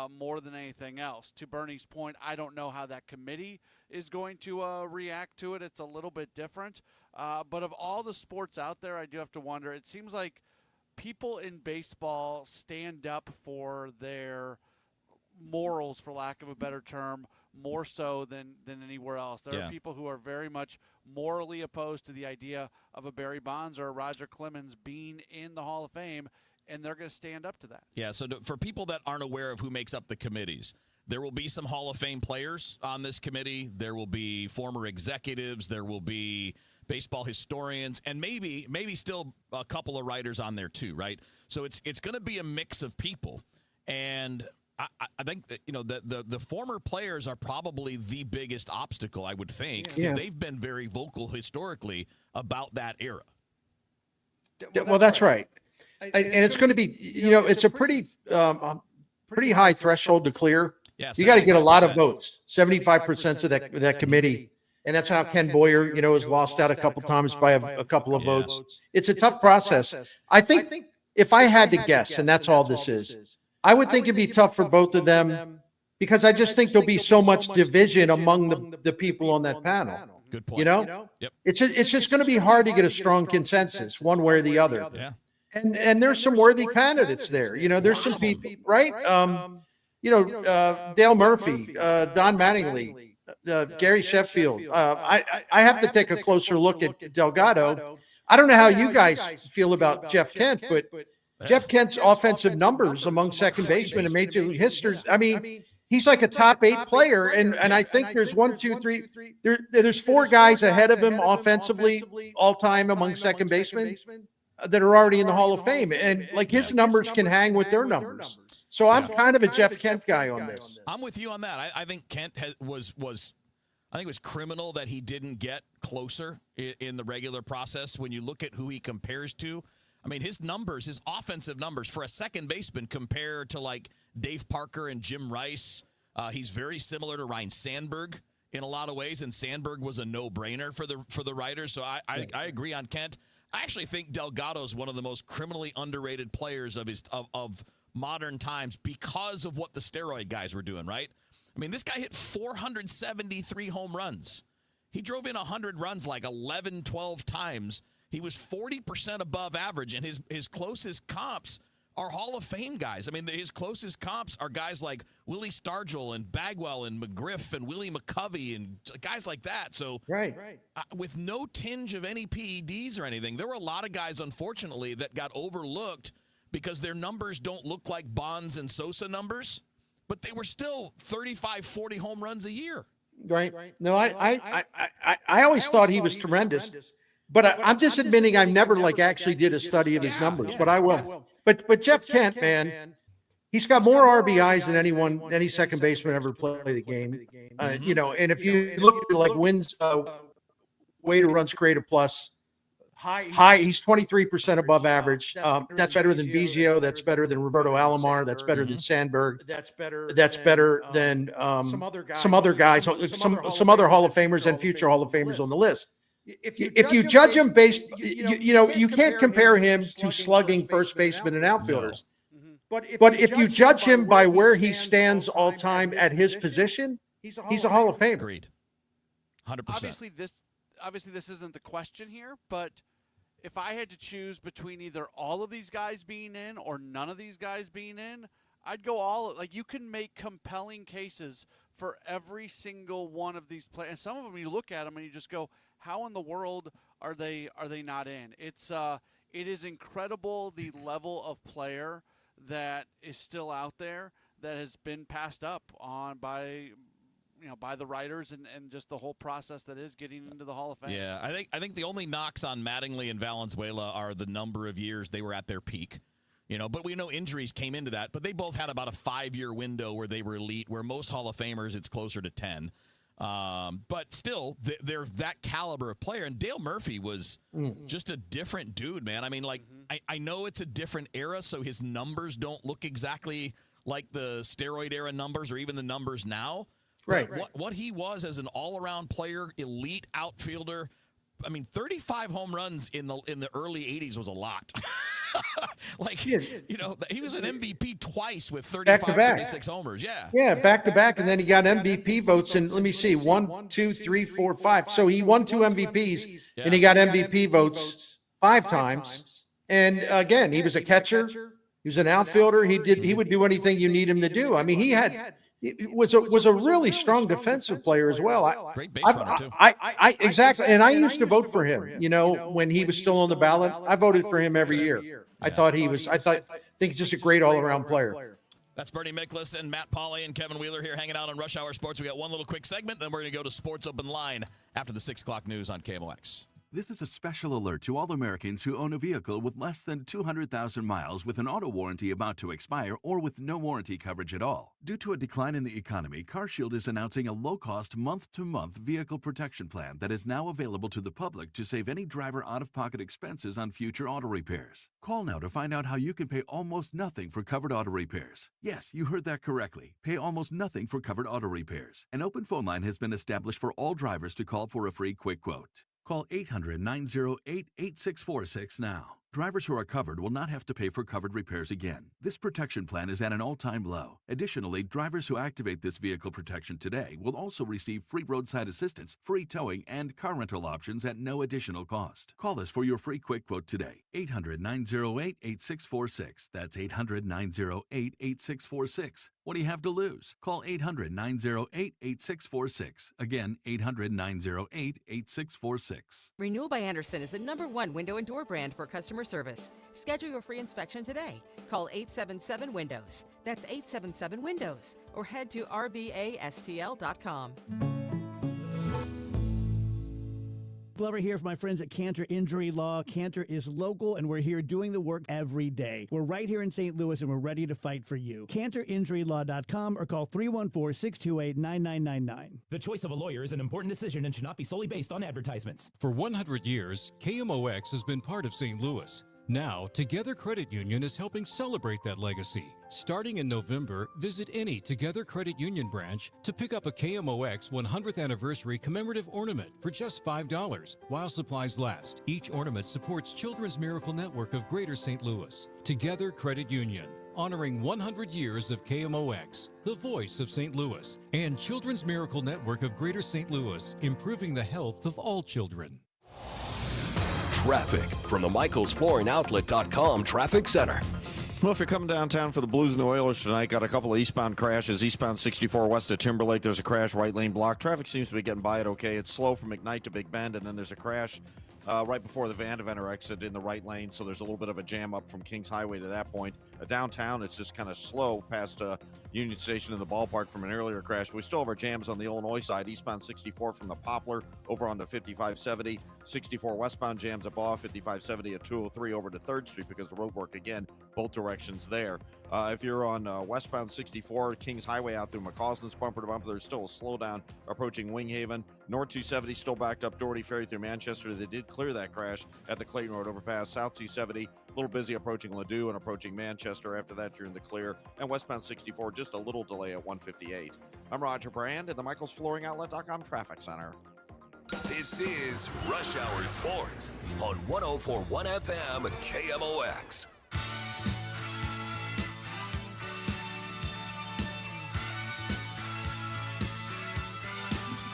more than anything else. To Bernie's point, I don't know how that committee is going to react to it. It's a little bit different. But of all the sports out there, I do have to wonder, it seems like people in baseball stand up for their morals, for lack of a better term, more so than anywhere else. There are people who are very much morally opposed to the idea of a Barry Bonds or a Roger Clemens being in the Hall of Fame, and they're going to stand up to that. Yeah, so for people that aren't aware of who makes up the committees, there will be some Hall of Fame players on this committee. There will be former executives. There will be baseball historians, and maybe still a couple of writers on there too, right? So it's going to be a mix of people, and I think that, the former players are probably the biggest obstacle, I would think, because they've been very vocal historically about that era. Well, that's right. And it's going to be, it's a pretty high threshold to clear. Yeah, you got to get a lot of votes, 75% of that committee. And that's how Ken Boyer, has lost out a couple times by a couple of votes. It's a tough process. I think if I had to guess, and that's all this is, I would think it'd be tough for both of them because I just think there'll be so much division among the people on that panel. Good point. Yep. It's just going to be hard to get a strong consensus one way or the other. Yeah. And there's some worthy candidates there. There's some people, right? Dale Murphy, Don Mattingly, Gary Sheffield. I have to take a closer look at Delgado. I don't know how you guys feel about Jeff Kent, but Jeff Kent's offensive numbers among second basemen in Major League history, I mean, he's like a top 8 player. And I think there's 1, 2, 3. There's 4 guys ahead of him offensively all time among second basemen that are already in the Hall of Fame. And like his numbers can hang with their numbers. So I'm kind of a Jeff Kent guy on this. I'm with you on that. I think Kent was I think it was criminal that he didn't get closer in the regular process. When you look at who he compares to, I mean, his offensive numbers for a second baseman compared to like Dave Parker and Jim Rice, he's very similar to Ryne Sandberg in a lot of ways, and Sandberg was a no-brainer for the writers. So I agree on Kent. I actually think Delgado is one of the most criminally underrated players of modern times because of what the steroid guys were doing, right? I I mean, this guy hit 473 home runs. He drove in 100 runs like 11, 12 times. He was 40% above average, and his closest comps are Hall of Fame guys. I mean, his closest comps are guys like Willie Stargell and Bagwell and McGriff and Willie McCovey and guys like that. So with no tinge of any PEDs or anything, there were a lot of guys, unfortunately, that got overlooked because their numbers don't look like Bonds and Sosa numbers, but they were still 35, 40 home runs a year. Right. No, I always thought he was tremendous, but I'm just admitting I never actually did a study of his numbers, but I will. But Jeff Kent, man, he's got more RBIs than any second baseman ever played the game. You know, and if you look at wins, weighted runs created plus, high, he's 23% above average. That's better than Biggio. That's better than Roberto Alomar. That's better than Sandberg. That's better than some other guys, some other Hall of Famers and future Hall of Famers on the list. If you judge him based, you can't compare him to slugging first basemen and outfielders. But if you judge him by where he stands all time at his position, he's a Hall of Famer. Agreed. 100%. Obviously this isn't the question here, but if I had to choose between either all of these guys being in or none of these guys being in, I'd go all. Like, you can make compelling cases for every single one of these players. And some of them, you look at them and you just go, how in the world are they not in? It is incredible the level of player that is still out there that has been passed up on by the writers and just the whole process that is getting into the Hall of Fame. Yeah, I think the only knocks on Mattingly and Valenzuela are the number of years they were at their peak. But we know injuries came into that, but they both had about a 5-year window where they were elite, where most Hall of Famers, it's closer to 10. But still, they're that caliber of player. And Dale Murphy was just a different dude, man. I mean, I know it's a different era, so his numbers don't look exactly like the steroid era numbers or even the numbers now. Right. What he was as an all-around player, elite outfielder. I mean, 35 home runs in the early 80s was a lot. He was an MVP twice with 35, 36 homers. Yeah, back to back. And then he got MVP votes. And let me see, 1, 2, 3, 4, 5. So he won 2 MVPs and he got MVP votes 5 times. And again, he was a catcher. He was an outfielder. He would do anything you need him to do. I mean, he was a really strong defensive player as well. Great base runner too. Exactly. And I used to vote for him, when he was still on the ballot. I voted for him every year. I think just a great all-around player. That's Bernie Miklasz and Matt Pauley and Kevin Wheeler here hanging out on Rush Hour Sports. We got one little quick segment, then we're going to go to Sports Open Line after the 6 o'clock news on KMOX. This is a special alert to all Americans who own a vehicle with less than 200,000 miles with an auto warranty about to expire or with no warranty coverage at all. Due to a decline in the economy, CarShield is announcing a low-cost month-to-month vehicle protection plan that is now available to the public to save any driver out-of-pocket expenses on future auto repairs. Call now to find out how you can pay almost nothing for covered auto repairs. Yes, you heard that correctly. Pay almost nothing for covered auto repairs. An open phone line has been established for all drivers to call for a free quick quote. Call 800-908-8646 now. Drivers who are covered will not have to pay for covered repairs again. This protection plan is at an all-time low. Additionally, drivers who activate this vehicle protection today will also receive free roadside assistance, free towing, and car rental options at no additional cost. Call us for your free quick quote today. 800-908-8646. That's 800-908-8646. What do you have to lose? Call 800-908-8646. Again, 800-908-8646. Renewal by Andersen is the #1 window and door brand for customer service. Schedule your free inspection today. Call 877-WINDOWS. That's 877-WINDOWS. Or head to rbastl.com. Glover here for my friends at Cantor Injury Law. Cantor is local, and we're here doing the work every day. We're right here in St. Louis, and we're ready to fight for you. CantorInjuryLaw.com or call 314-628-9999. The choice of a lawyer is an important decision and should not be solely based on advertisements. For 100 years, KMOX has been part of St. Louis. Now, Together Credit Union is helping celebrate that legacy. Starting in November, visit any Together Credit Union branch to pick up a KMOX 100th Anniversary commemorative ornament for just $5 while supplies last. Each ornament supports Children's Miracle Network of Greater St. Louis. Together Credit Union. honoring 100 years of KMOX, the voice of St. Louis, and Children's Miracle Network of Greater St. Louis, improving the health of all children. Traffic from the MichaelsFlooringOutlet.com Traffic Center. Well, if you're coming downtown for the Blues and the Oilers tonight, got a couple of eastbound crashes. Eastbound 64 west of Timberlake, there's a crash, right lane block. Traffic seems to be getting by it okay. It's slow from McKnight to Big Bend, and then there's a crash right before the Vandeventer exit in the right lane, so there's a little bit of a jam up from Kings Highway to that point. Downtown, it's just kind of slow past Union Station in the ballpark from an earlier crash. We still have our jams on the Illinois side, eastbound 64 from the Poplar over onto 5570. 64 westbound jams at Baugh, 5570 at 203 over to 3rd Street because the road work, again, both directions there. If you're on westbound 64, Kings Highway out through McCausland's bumper to bumper, there's still a slowdown approaching Winghaven. North 270 still backed up Doherty Ferry through Manchester. They did clear that crash at the Clayton Road overpass. South 270, a little busy approaching Ladue and approaching Manchester. After that, you're in the clear. And westbound 64, just a little delay at 158. I'm Roger Brand in the MichaelsFlooringOutlet.com Traffic Center. This is Rush Hour Sports on 104.1 FM KMOX.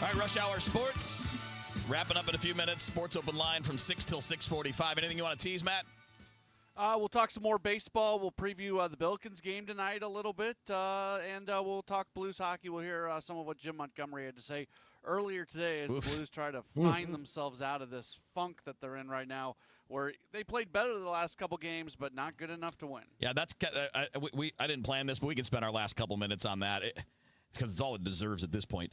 All right, Rush Hour Sports. Wrapping up in a few minutes. Sports Open Line from 6 till 6:45. Anything you want to tease, Matt? We'll talk some more baseball. We'll preview the Billikens game tonight a little bit, and we'll talk Blues hockey. We'll hear some of what Jim Montgomery had to say earlier today as the Blues try to find themselves out of this funk that they're in right now, where they played better the last couple games, but not good enough to win. Yeah, that's I didn't plan this, but we can spend our last couple minutes on that. It's because it's all it deserves at this point.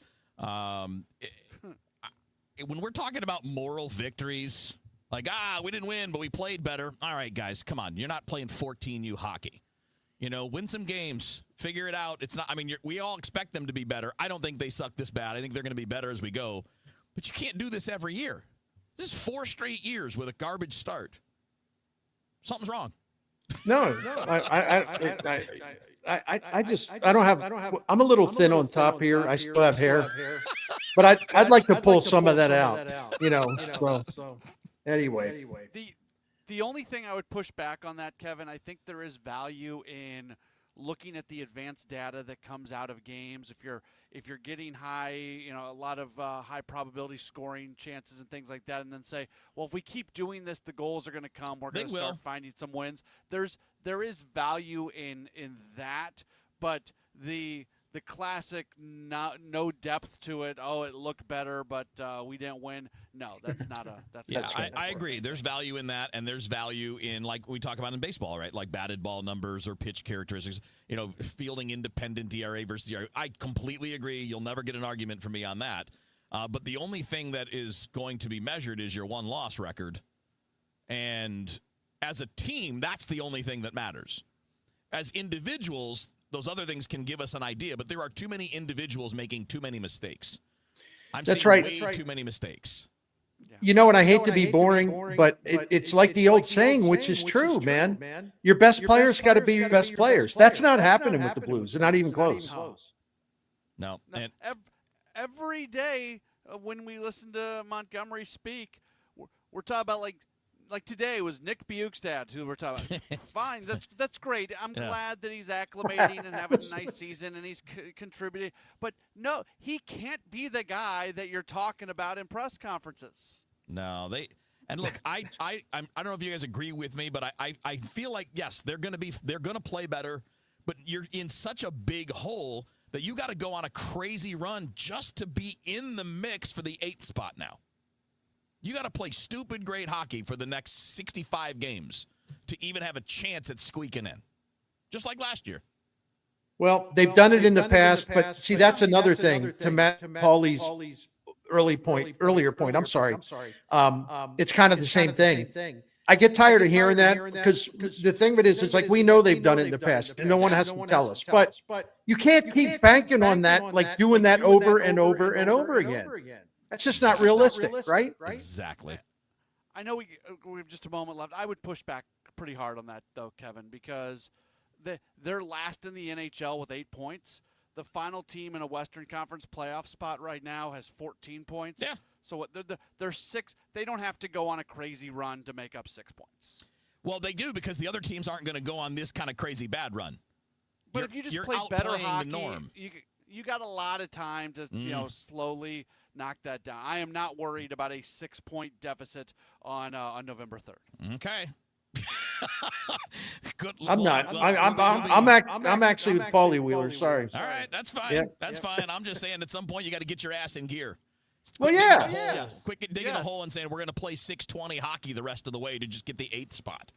When we're talking about moral victories, like, we didn't win, but we played better. All right, guys, come on. You're not playing 14U hockey. Win some games. Figure it out. It's not. I mean, we all expect them to be better. I don't think they suck this bad. I think they're going to be better as we go. But you can't do this every year. This is 4 straight years with a garbage start. Something's wrong. No, I don't have. I'm a little thin on top here. I still have hair, but I'd like to pull some of that out. So anyway. The only thing I would push back on that, Kevin, I think there is value in looking at the advanced data that comes out of games. If you're getting high, a lot of high probability scoring chances and things like that, and then say, well, if we keep doing this, the goals are going to come. We're going to start finding some wins. There is value in that, but the classic no depth to it. Oh, it looked better, but we didn't win. No, that's not a. I agree. There's value in that, and there's value in, like we talk about in baseball, right? Like batted ball numbers or pitch characteristics. Fielding independent ERA versus ERA. I completely agree. You'll never get an argument from me on that. But the only thing that is going to be measured is your won-loss record, and as a team, that's the only thing that matters. As individuals, those other things can give us an idea, but there are too many individuals making too many mistakes. That's right. Way too many mistakes. And I hate to be boring, but it's like the old saying, which is true, man. Your best players got to be your best players. That's not happening with the Blues. They're not even close. No. And every day when we listen to Montgomery speak, we're talking about like today was Nick Bukestad, who we're talking about. Fine, that's great. I'm glad that he's acclimating and having a nice season and he's contributing. But no, he can't be the guy that you're talking about in press conferences. No, and look, I don't know if you guys agree with me, but I feel like yes, they're gonna play better, but you're in such a big hole that you got to go on a crazy run just to be in the mix for the 8th spot now. You got to play stupid great hockey for the next 65 games to even have a chance at squeaking in, just like last year. Well, they've done it in the past, but see, that's another thing to Matt Pauley's earlier point. I'm sorry. It's kind of the same thing. I get tired of hearing that because the thing of it is like we know they've done it in the past and no one has to tell us. But you can't keep banking on that, like doing that over and over and over again. That's just not realistic, right? Exactly. I know we have just a moment left. I would push back pretty hard on that, though, Kevin, because they're last in the NHL with 8 points. The final team in a Western Conference playoff spot right now has 14 points. Yeah. So they're 6. They don't have to go on a crazy run to make up 6 points. Well, they do because the other teams aren't going to go on this kind of crazy bad run. But if you just you're play better outplaying hockey, the norm. you got a lot of time to slowly knock that down. I am not worried about a 6-point deficit on November 3rd. Okay. Good. I'm not. I'm actually with Pauley Wheeler. Sorry. All right, that's fine. Yeah. That's fine. I'm just saying at some point you got to get your ass in gear. Well, Quick digging a hole and saying we're going to play 620 hockey the rest of the way to just get the 8th spot.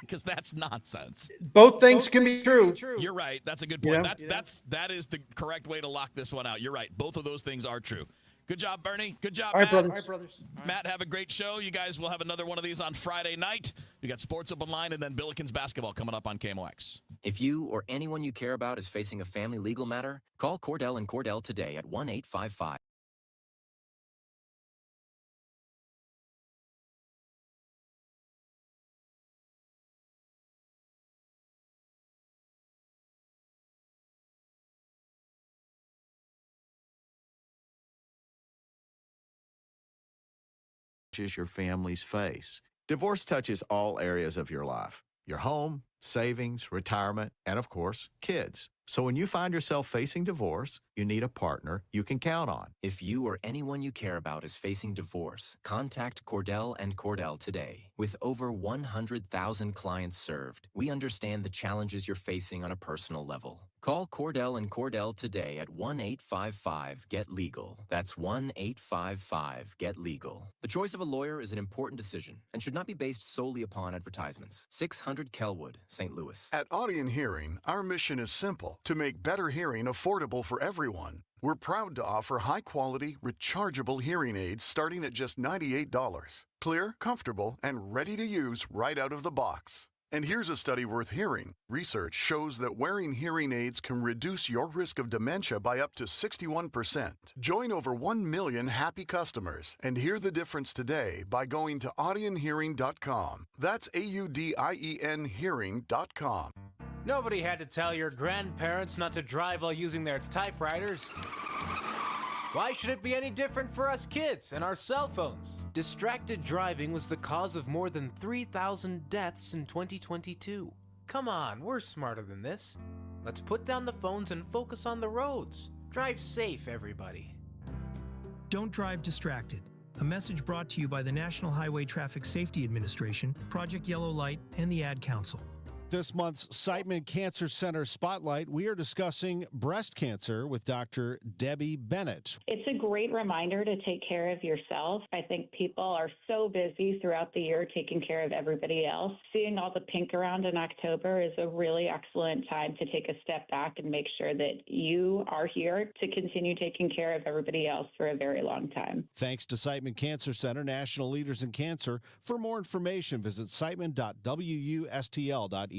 Because that's nonsense. Both things can be true. You're right. That's a good point. That is the correct way to lock this one out. You're right. Both of those things are true. Good job, Bernie. Good job, Matt. All right, brothers. Matt, have a great show. You guys will have another one of these on Friday night. We got Sports Open Line and then Billikens basketball coming up on KMOX. If you or anyone you care about is facing a family legal matter, call Cordell & Cordell today at 1-855. Your family's face. Divorce touches all areas of your life: your home, savings, retirement, and of course, kids. So when you find yourself facing divorce, you need a partner you can count on. If you or anyone you care about is facing divorce, contact Cordell & Cordell today. With over 100,000 clients served, we understand the challenges you're facing on a personal level. Call Cordell & Cordell today at 1-855-GET-LEGAL. That's 1-855-GET-LEGAL. The choice of a lawyer is an important decision and should not be based solely upon advertisements. 600 Kelwood, St. Louis. At Audion Hearing, our mission is simple: to make better hearing affordable for everyone. We're proud to offer high-quality, rechargeable hearing aids starting at just $98. Clear, comfortable, and ready to use right out of the box. And here's a study worth hearing. Research shows that wearing hearing aids can reduce your risk of dementia by up to 61%. Join over 1 million happy customers and hear the difference today by going to audionhearing.com. That's AUDIEN hearing.com. Nobody had to tell your grandparents not to drive while using their typewriters. Why should it be any different for us kids and our cell phones? Distracted driving was the cause of more than 3,000 deaths in 2022. Come on, we're smarter than this. Let's put down the phones and focus on the roads. Drive safe, everybody. Don't drive distracted. A message brought to you by the National Highway Traffic Safety Administration, Project Yellow Light, and the Ad Council. This month's Siteman Cancer Center Spotlight, we are discussing breast cancer with Dr. Debbie Bennett. It's a great reminder to take care of yourself. I think people are so busy throughout the year taking care of everybody else. Seeing all the pink around in October is a really excellent time to take a step back and make sure that you are here to continue taking care of everybody else for a very long time. Thanks to Siteman Cancer Center, national leaders in cancer. For more information, visit siteman.wustl.edu.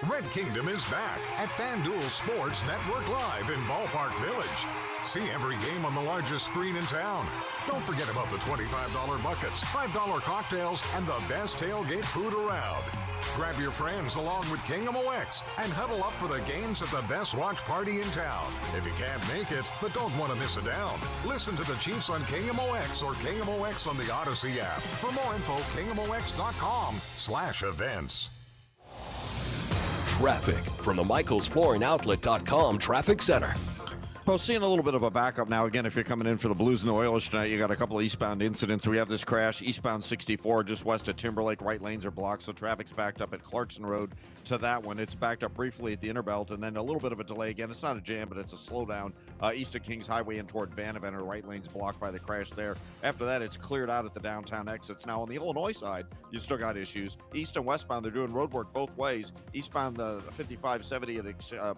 Red Kingdom is back at FanDuel Sports Network Live in Ballpark Village. See every game on the largest screen in town. Don't forget about the $25 buckets, $5 cocktails, and the best tailgate food around. Grab your friends along with KMOX and huddle up for the games at the best watch party in town. If you can't make it, but don't want to miss a down, listen to the Chiefs on KMOX or KMOX on the Odyssey app. For more info, KMOX.com/events. Traffic from the MichaelsFlooringOutlet.com Traffic Center. Well, seeing a little bit of a backup now. Again, if you're coming in for the Blues and Oilers tonight, you got a couple of eastbound incidents. We have this crash, eastbound 64, just west of Timberlake. Right lanes are blocked, so traffic's backed up at Clarkson Road to that one. It's backed up briefly at the Interbelt, and then a little bit of a delay again. It's not a jam, but it's a slowdown east of Kings Highway and toward Vanaventer. Right lane's blocked by the crash there. After that, it's cleared out at the downtown exits. Now, on the Illinois side, you still got issues. East and westbound, they're doing road work both ways. Eastbound, 5570 at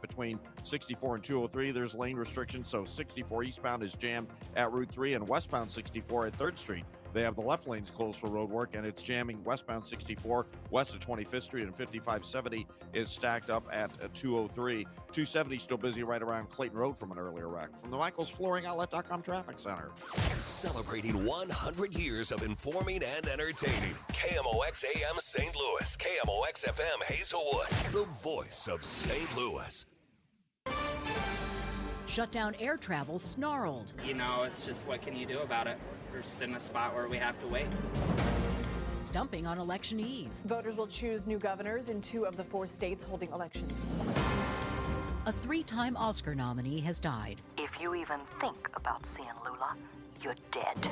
between 64 and 203, there's lane restrictions, so 64 eastbound is jammed at Route 3, and westbound 64 at 3rd Street. They have the left lanes closed for road work, and it's jamming westbound 64 west of 25th Street, and 5570 is stacked up at 203. 270 still busy right around Clayton Road from an earlier wreck. From the MichaelsFlooringOutlet.com Traffic Center. Celebrating 100 years of informing and entertaining. KMOX AM St. Louis, KMOX FM Hazelwood, the voice of St. Louis. Shut down air travel snarled. You know, it's just what can you do about it? We're just in a spot where we have to wait. is dumping on election eve. Voters will choose new governors in 2 of the 4 states holding elections. A 3-time Oscar nominee has died. If you even think about seeing Lula, you're dead.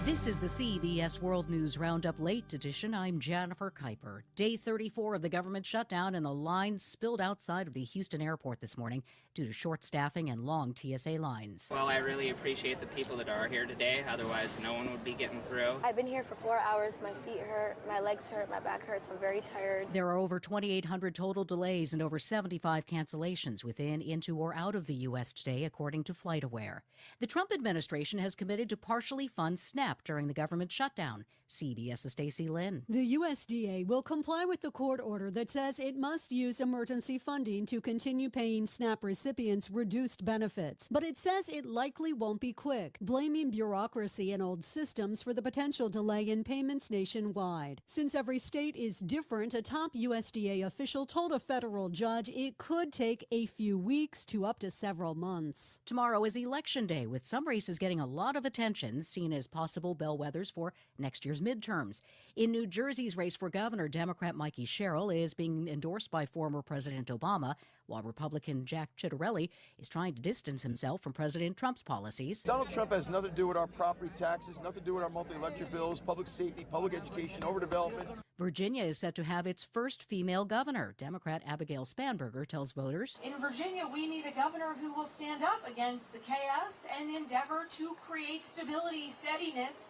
This is the CBS World News Roundup Late Edition. I'm Jennifer Kuiper. Day 34 of the government shutdown, and the line spilled outside of the Houston airport this morning due to short staffing and long TSA lines. Well, I really appreciate the people that are here today. Otherwise, no one would be getting through. I've been here for 4 hours. My feet hurt, my legs hurt, my back hurts. I'm very tired. There are over 2,800 total delays and over 75 cancellations within, into, or out of the U.S. today, according to FlightAware. The Trump administration has committed to partially fund SNAP during the government shutdown. CBS's Stacey Lynn. The USDA will comply with the court order that says it must use emergency funding to continue paying SNAP recipients reduced benefits. But it says it likely won't be quick, blaming bureaucracy and old systems for the potential delay in payments nationwide. Since every state is different, a top USDA official told a federal judge it could take a few weeks to up to several months. Tomorrow is Election Day, with some races getting a lot of attention, seen as possible bellwethers for next year's midterms. In New Jersey's race for governor, Democrat Mikey Sherrill is being endorsed by former President Obama, while Republican Jack Ciattarelli is trying to distance himself from President Trump's policies. Donald Trump has nothing to do with our property taxes, nothing to do with our monthly electric bills, public safety, public education, overdevelopment. Virginia is set to have its first female governor. Democrat Abigail Spanberger tells voters, in Virginia, we need a governor who will stand up against the chaos and endeavor to create stability, steadiness,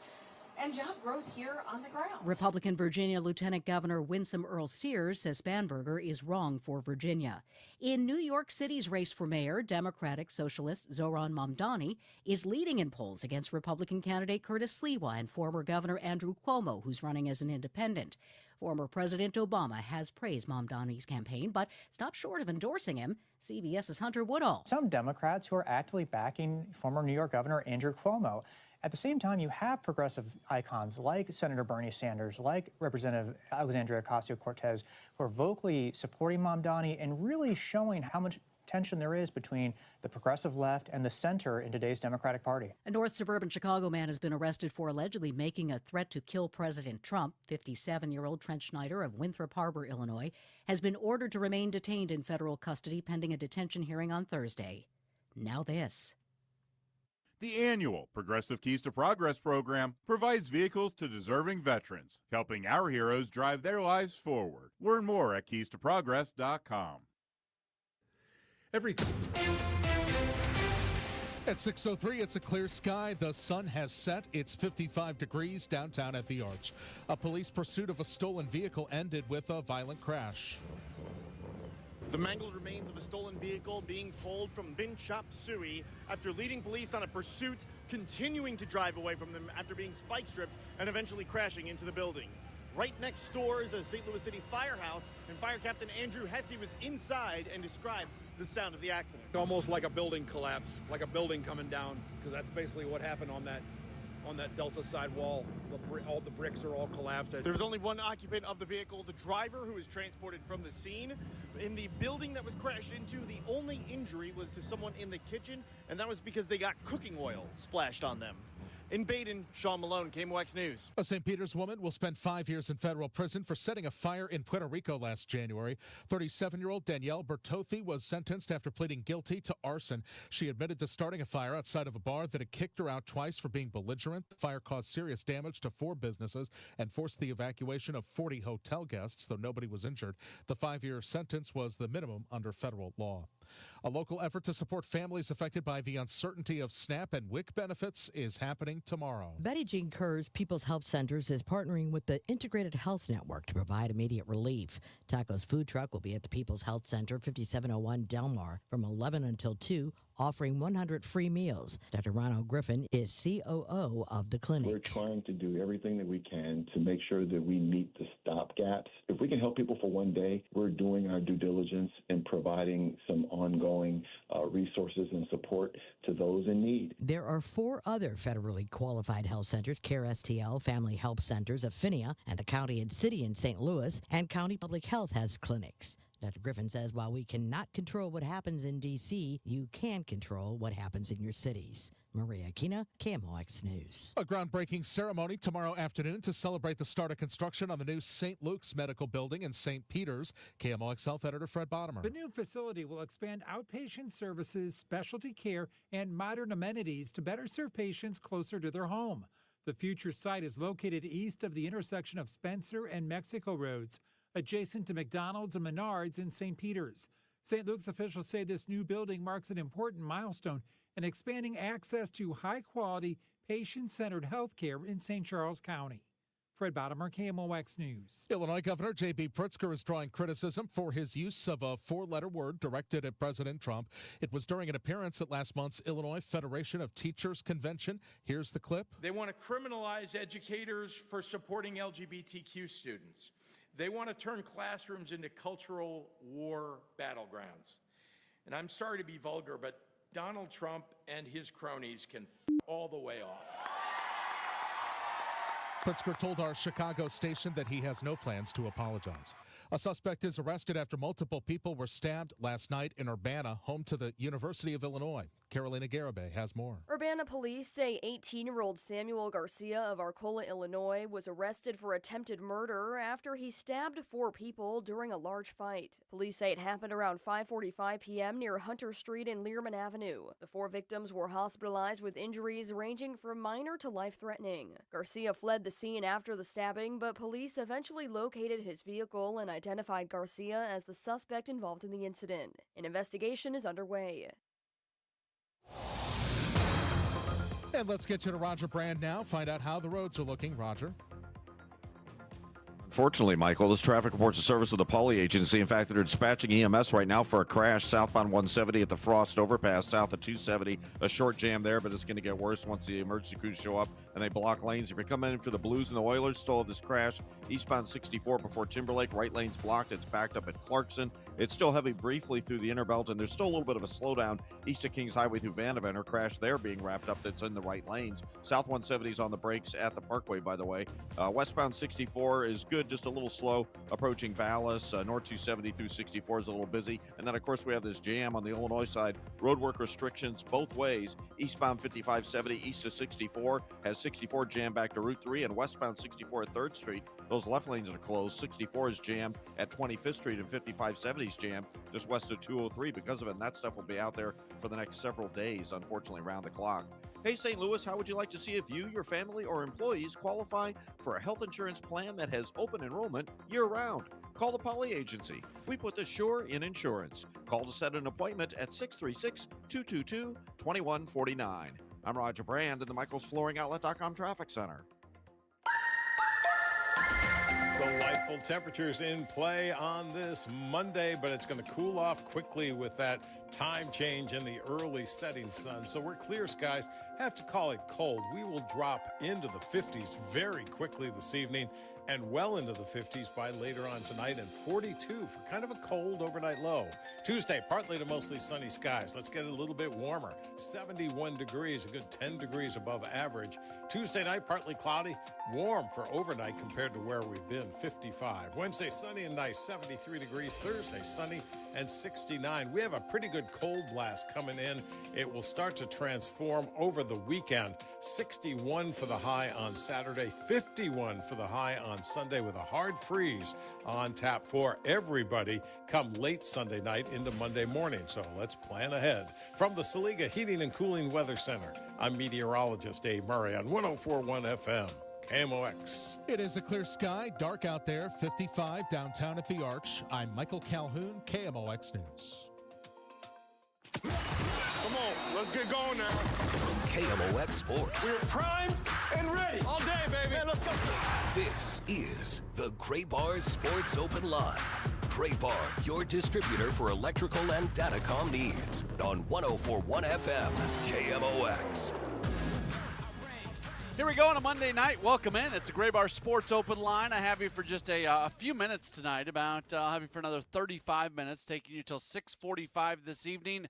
and job growth here on the ground. Republican Virginia Lieutenant Governor Winsome Earl Sears says Spanberger is wrong for Virginia. In New York City's race for mayor, Democratic Socialist Zohran Mamdani is leading in polls against Republican candidate Curtis Sliwa and former Governor Andrew Cuomo, who's running as an independent. Former President Obama has praised Mamdani's campaign, but stopped short of endorsing him. CBS's Hunter Woodall. Some Democrats who are actively backing former New York Governor Andrew Cuomo. At the same time, you have progressive icons like Senator Bernie Sanders, like Representative Alexandria Ocasio-Cortez, who are vocally supporting Mamdani and really showing how much tension there is between the progressive left and the center in today's Democratic Party. A North suburban Chicago man has been arrested for allegedly making a threat to kill President Trump. 57-year-old Trent Schneider of Winthrop Harbor, Illinois, has been ordered to remain detained in federal custody pending a detention hearing on Thursday. Now this. The annual Progressive Keys to Progress program provides vehicles to deserving veterans, helping our heroes drive their lives forward. Learn more at keystoprogress.com. At 6:03, it's a clear sky. The sun has set. It's 55 degrees downtown at the Arch. A police pursuit of a stolen vehicle ended with a violent crash. The mangled remains of a stolen vehicle being pulled from Bin Chop Suey after leading police on a pursuit, continuing to drive away from them after being spike stripped and eventually crashing into the building. Right next door is a St. Louis City firehouse, and Fire Captain Andrew Hesse was inside and describes the sound of the accident. Almost like a building collapse, like a building coming down, because that's basically what happened on that Delta side wall. All the bricks are all collapsed. There was only one occupant of the vehicle, the driver, who was transported from the scene. In the building that was crashed into, the only injury was to someone in the kitchen, and that was because they got cooking oil splashed on them. In Baden, Sean Malone, KMOX News. A St. Peter's woman will spend 5 years in federal prison for setting a fire in Puerto Rico last January. 37-year-old Danielle Bertozzi was sentenced after pleading guilty to arson. She admitted to starting a fire outside of a bar that had kicked her out twice for being belligerent. The fire caused serious damage to 4 businesses and forced the evacuation of 40 hotel guests, though nobody was injured. The 5-year sentence was the minimum under federal law. A local effort to support families affected by the uncertainty of SNAP and WIC benefits is happening tomorrow. Betty Jean Kerr's People's Health Centers is partnering with the Integrated Health Network to provide immediate relief. Taco's food truck will be at the People's Health Center, 5701 Delmar, from 11 until 2, offering 100 free meals. Dr. Ronald Griffin is COO of the clinic. We're trying to do everything that we can to make sure that we meet the stop gaps. If we can help people for one day, we're doing our due diligence and providing some ongoing resources and support to those in need. There are 4 other federally qualified health centers, Care STL, Family Health Centers, Affinia, and the county and city in St. Louis, and County Public Health has clinics. Dr. Griffin says while we cannot control what happens in D.C., you can control what happens in your cities. Maria Aquina, KMOX News. A groundbreaking ceremony tomorrow afternoon to celebrate the start of construction on the new St. Luke's Medical Building in St. Peter's. KMOX Health Editor Fred Bottomer. The new facility will expand outpatient services, specialty care, and modern amenities to better serve patients closer to their home. The future site is located east of the intersection of Spencer and Mexico Roads, adjacent to McDonald's and Menards in St. Peter's. St. Luke's officials say this new building marks an important milestone in expanding access to high-quality, patient-centered health care in St. Charles County. Fred Bottomer, KMOX News. Illinois Governor J.B. Pritzker is drawing criticism for his use of a four-letter word directed at President Trump. It was during an appearance at last month's Illinois Federation of Teachers Convention. Here's the clip. They want to criminalize educators for supporting LGBTQ students. They want to turn classrooms into cultural war battlegrounds. And I'm sorry to be vulgar, but Donald Trump and his cronies can all the way off. Pritzker told our Chicago station that he has no plans to apologize. A suspect is arrested after multiple people were stabbed last night in Urbana, home to the University of Illinois. Carolina Garibay has more. Urbana police say 18-year-old Samuel Garcia of Arcola, Illinois, was arrested for attempted murder after he stabbed 4 people during a large fight. Police say it happened around 5:45 p.m. near Hunter Street and Learman Avenue. The 4 victims were hospitalized with injuries ranging from minor to life-threatening. Garcia fled the scene after the stabbing, but police eventually located his vehicle and identified Garcia as the suspect involved in the incident. An investigation is underway. And let's get you to Roger Brand now. Find out how the roads are looking. Roger. Unfortunately, Michael, this traffic reports a service of the Pauley Agency. In fact, they're dispatching EMS right now for a crash southbound 170 at the Frost overpass, south of 270. A short jam there, but it's going to get worse once the emergency crews show up and they block lanes. If you're coming in for the Blues and the Oilers, still have this crash eastbound 64 before Timberlake. Right lane's blocked. It's backed up at Clarkson. It's still heavy briefly through the inner belt, and there's still a little bit of a slowdown east of Kings Highway through Vandeventer. Crash there being wrapped up that's in the right lanes. South 170 is on the brakes at the Parkway, by the way. Westbound 64 is good, just a little slow approaching Ballas. North 270 through 64 is a little busy. And then, of course, we have this jam on the Illinois side. Roadwork restrictions both ways. Eastbound 5570 east of 64 has 64 jammed back to Route 3, and westbound 64 at 3rd Street. Those left lanes are closed. 64 is jammed at 25th Street, and 5570 is jammed just west of 203 because of it. And that stuff will be out there for the next several days, unfortunately, around the clock. Hey, St. Louis, how would you like to see if you, your family, or employees qualify for a health insurance plan that has open enrollment year-round? Call the Pauley Agency. We put the sure in insurance. Call to set an appointment at 636-222-2149. I'm Roger Brand in the MichaelsFlooringOutlet.com Traffic Center. Delightful temperatures in play on this Monday, but it's going to cool off quickly with that time change in the early setting sun. So we're clear skies. Have to call it cold. We will drop into the 50s very quickly this evening and well into the 50s by later on tonight, and 42 for kind of a cold overnight low. Tuesday, partly to mostly sunny skies. Let's get it a little bit warmer. 71 degrees, a good 10 degrees above average. Tuesday night, partly cloudy, warm for overnight compared to where we've been, 55. Wednesday, sunny and nice, 73 degrees. Thursday, sunny and 69. We have a pretty good cold blast coming in. It will start to transform over the weekend. 61 for the high on Saturday, 51 for the high on Sunday, with a hard freeze on tap for everybody come late Sunday night into Monday morning. So let's plan ahead. From the Saliga Heating and Cooling Weather Center, I'm meteorologist Dave Murray on 104.1 FM. KMOX. It is a clear sky, dark out there, 55 downtown at the Arch. I'm Michael Calhoun, KMOX News. Come on, let's get going now. From KMOX Sports. We're primed and ready. All day, baby. Man, let's go. This is the Gray Bar Sports Open Live. Gray Bar, your distributor for electrical and datacom needs. On 104.1 FM, KMOX. Here we go on a Monday night. Welcome in. It's a Gray Bar Sports Open Line. I have you for just a few minutes tonight. I'll have you for another 35 minutes, taking you till 6:45 this evening.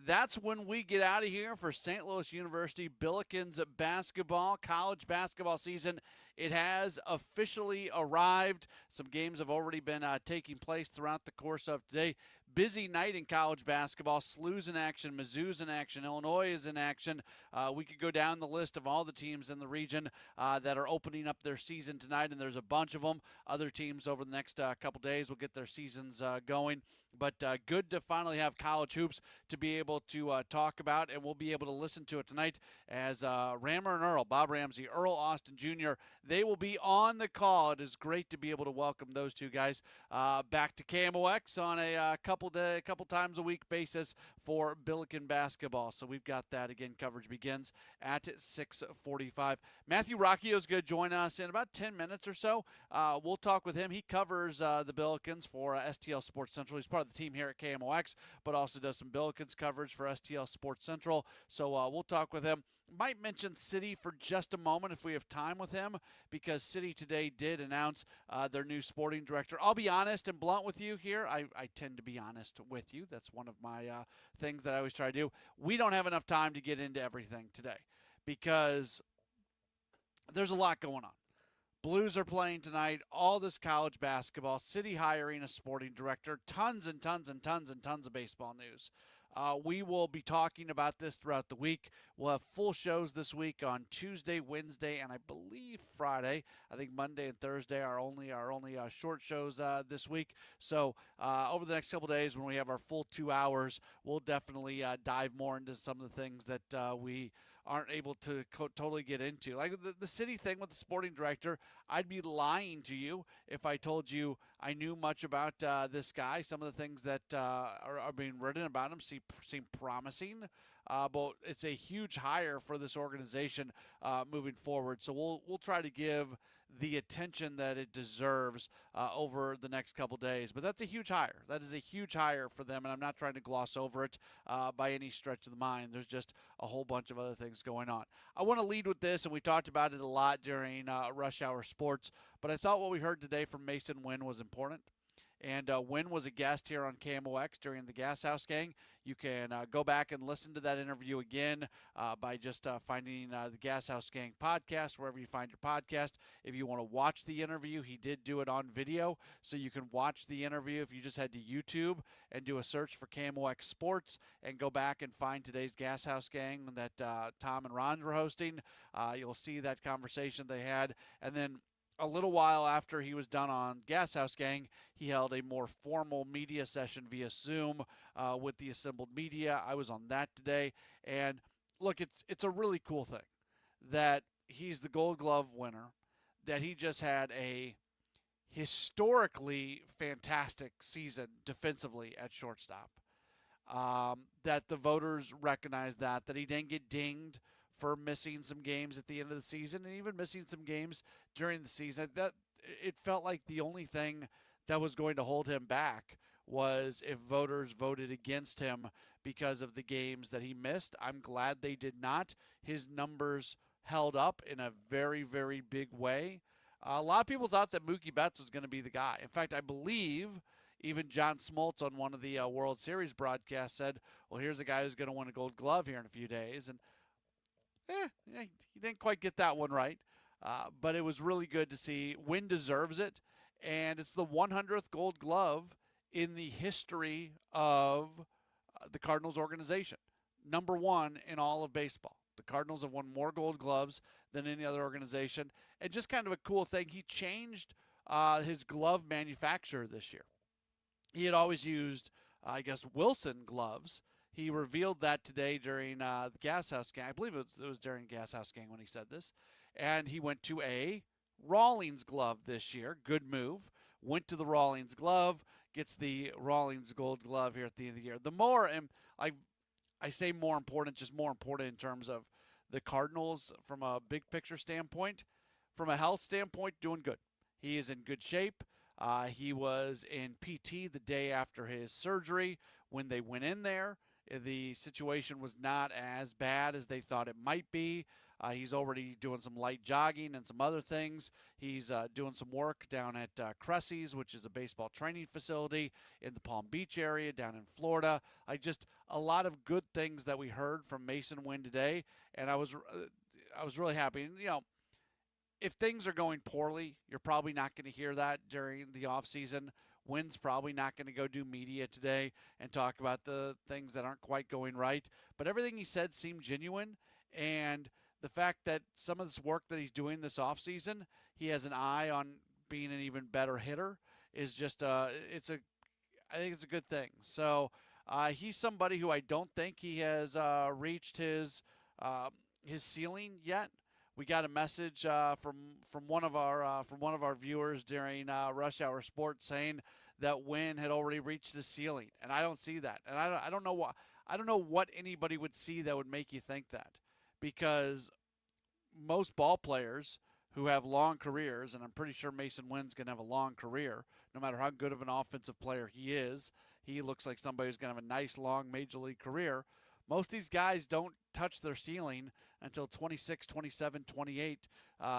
That's when we get out of here for St. Louis University Billikens basketball. College basketball season, it has officially arrived. Some games have already been taking place throughout the course of today. Busy night in college basketball. SLU's in action, Mizzou's in action, Illinois is in action. We could go down the list of all the teams in the region that are opening up their season tonight, and there's a bunch of them. Other teams over the next couple days will get their seasons going. But good to finally have college hoops to be able to talk about, and we'll be able to listen to it tonight as Rammer and Earl, Bob Ramsey, Earl Austin Jr., they will be on the call. It is great to be able to welcome those two guys back to KMOX on a couple times a week basis for Billiken basketball. So we've got that again. Coverage begins at 6:45. Matthew Rocchio is going to join us in about 10 minutes or so. We'll talk with him. He covers the Billikens for STL Sports Central. He's part of the team here at KMOX, but also does some Billikens coverage for STL Sports Central. So we'll talk with him. Might mention City for just a moment if we have time with him, because City today did announce their new sporting director. I'll be honest and blunt with you here. I tend to be honest with you. That's one of my things that I always try to do. We don't have enough time to get into everything today because there's a lot going on. Blues are playing tonight, all this college basketball, City hiring a sporting director, tons and tons and tons and tons of baseball news. We will be talking about this throughout the week. We'll have full shows this week on Tuesday, Wednesday, and I believe Friday. I think Monday and Thursday are only short shows this week. So over the next couple of days when we have our full 2 hours, we'll definitely dive more into some of the things that we aren't able to totally get into. Like the City thing with the sporting director, I'd be lying to you if I told you I knew much about this guy. Some of the things that are being written about him seem promising, but it's a huge hire for this organization moving forward. So we'll try to give the attention that it deserves over the next couple days. But that's a huge hire. That is a huge hire for them, and I'm not trying to gloss over it by any stretch of the mind. There's just a whole bunch of other things going on. I want to lead with this, and we talked about it a lot during Rush Hour Sports, but I thought what we heard today from Mason Wynn was important. And Wynn was a guest here on KMOX during the Gas House Gang. You can go back and listen to that interview again by just finding the Gas House Gang podcast, wherever you find your podcast. If you want to watch the interview, he did do it on video, so you can watch the interview if you just head to YouTube and do a search for KMOX Sports and go back and find today's Gas House Gang that Tom and Ron were hosting. You'll see that conversation they had. And then a little while after he was done on Gas House Gang, he held a more formal media session via Zoom with the assembled media. I was on that today. And look, it's a really cool thing that he's the Gold Glove winner, that he just had a historically fantastic season defensively at shortstop, that the voters recognize that he didn't get dinged for missing some games at the end of the season and even missing some games during the season. That it felt like the only thing that was going to hold him back was if voters voted against him because of the games that he missed. I'm glad they did not. His numbers held up in a very, very big way. A lot of people thought that Mookie Betts was going to be the guy. In fact, I believe even John Smoltz on one of the World Series broadcasts said, well, here's a guy who's going to win a Gold Glove here in a few days. And he didn't quite get that one right, but it was really good to see. Wynn deserves it, and it's the 100th Gold Glove in the history of the Cardinals organization. Number one in all of baseball. The Cardinals have won more Gold Gloves than any other organization, and just kind of a cool thing, he changed his glove manufacturer this year. He had always used, Wilson gloves. He revealed that today during the Gas House Gang. I believe it was during Gas House Gang when he said this. And he went to a Rawlings glove this year. Good move. Went to the Rawlings glove. Gets the Rawlings Gold Glove here at the end of the year. The more, and I say more important, just more important in terms of the Cardinals from a big picture standpoint. From a health standpoint, doing good. He is in good shape. He was in PT the day after his surgery when they went in there. The situation was not as bad as they thought it might be. He's already doing some light jogging and some other things. He's doing some work down at Cressy's, which is a baseball training facility in the Palm Beach area down in Florida. A lot of good things that we heard from Mason Wynn today, and I was really happy. And, if things are going poorly, you're probably not going to hear that during the offseason. Wynn's probably not going to go do media today and talk about the things that aren't quite going right. But everything he said seemed genuine, and the fact that some of this work that he's doing this offseason, he has an eye on being an even better hitter, is just I think it's a good thing. So he's somebody who I don't think he has reached his ceiling yet. We got a message from one of our viewers during Rush Hour Sports saying that Wynn had already reached the ceiling, and I don't see that. And I don't know what anybody would see that would make you think that, because most ball players who have long careers, and I'm pretty sure Mason Wynn's going to have a long career, no matter how good of an offensive player he is. He looks like somebody who's going to have a nice, long major league career. Most of these guys don't touch their ceiling until 26, 27, 28,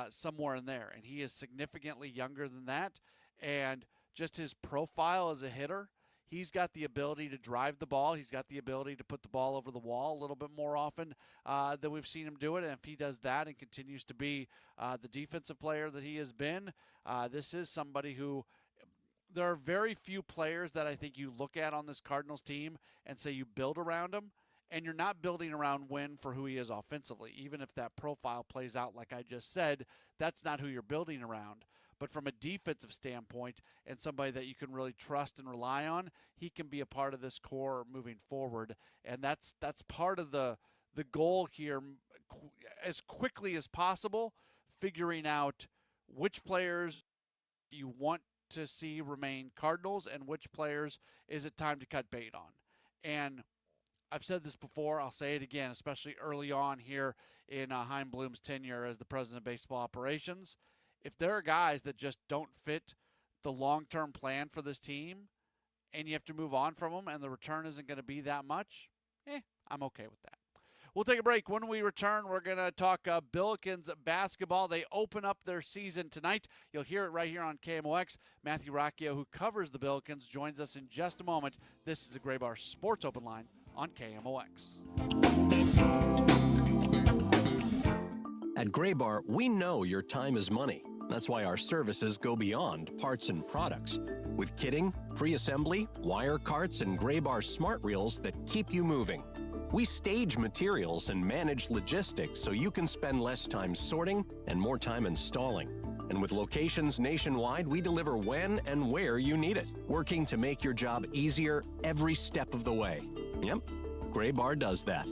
somewhere in there. And he is significantly younger than that. And just his profile as a hitter, he's got the ability to drive the ball. He's got the ability to put the ball over the wall a little bit more often than we've seen him do it. And if he does that and continues to be the defensive player that he has been, this is somebody who – there are very few players that I think you look at on this Cardinals team and say you build around him. And you're not building around Wynn for who he is offensively. Even if that profile plays out like I just said, that's not who you're building around. But from a defensive standpoint and somebody that you can really trust and rely on, he can be a part of this core moving forward. And that's part of the goal here, as quickly as possible, figuring out which players you want to see remain Cardinals and which players is it time to cut bait on. And I've said this before, I'll say it again, especially early on here in Chaim Bloom's tenure as the president of baseball operations. If there are guys that just don't fit the long-term plan for this team and you have to move on from them and the return isn't going to be that much, I'm okay with that. We'll take a break. When we return, we're going to talk Billikens basketball. They open up their season tonight. You'll hear it right here on KMOX. Matthew Rocchio, who covers the Billikens, joins us in just a moment. This is the Gray Bar Sports Open Line on KMOX. At Gray Bar, we know your time is money. That's why our services go beyond parts and products. With kitting, pre-assembly, wire carts, and Gray Bar smart reels that keep you moving. We stage materials and manage logistics so you can spend less time sorting and more time installing. And with locations nationwide, we deliver when and where you need it, working to make your job easier every step of the way. Yep, Gray Bar does that.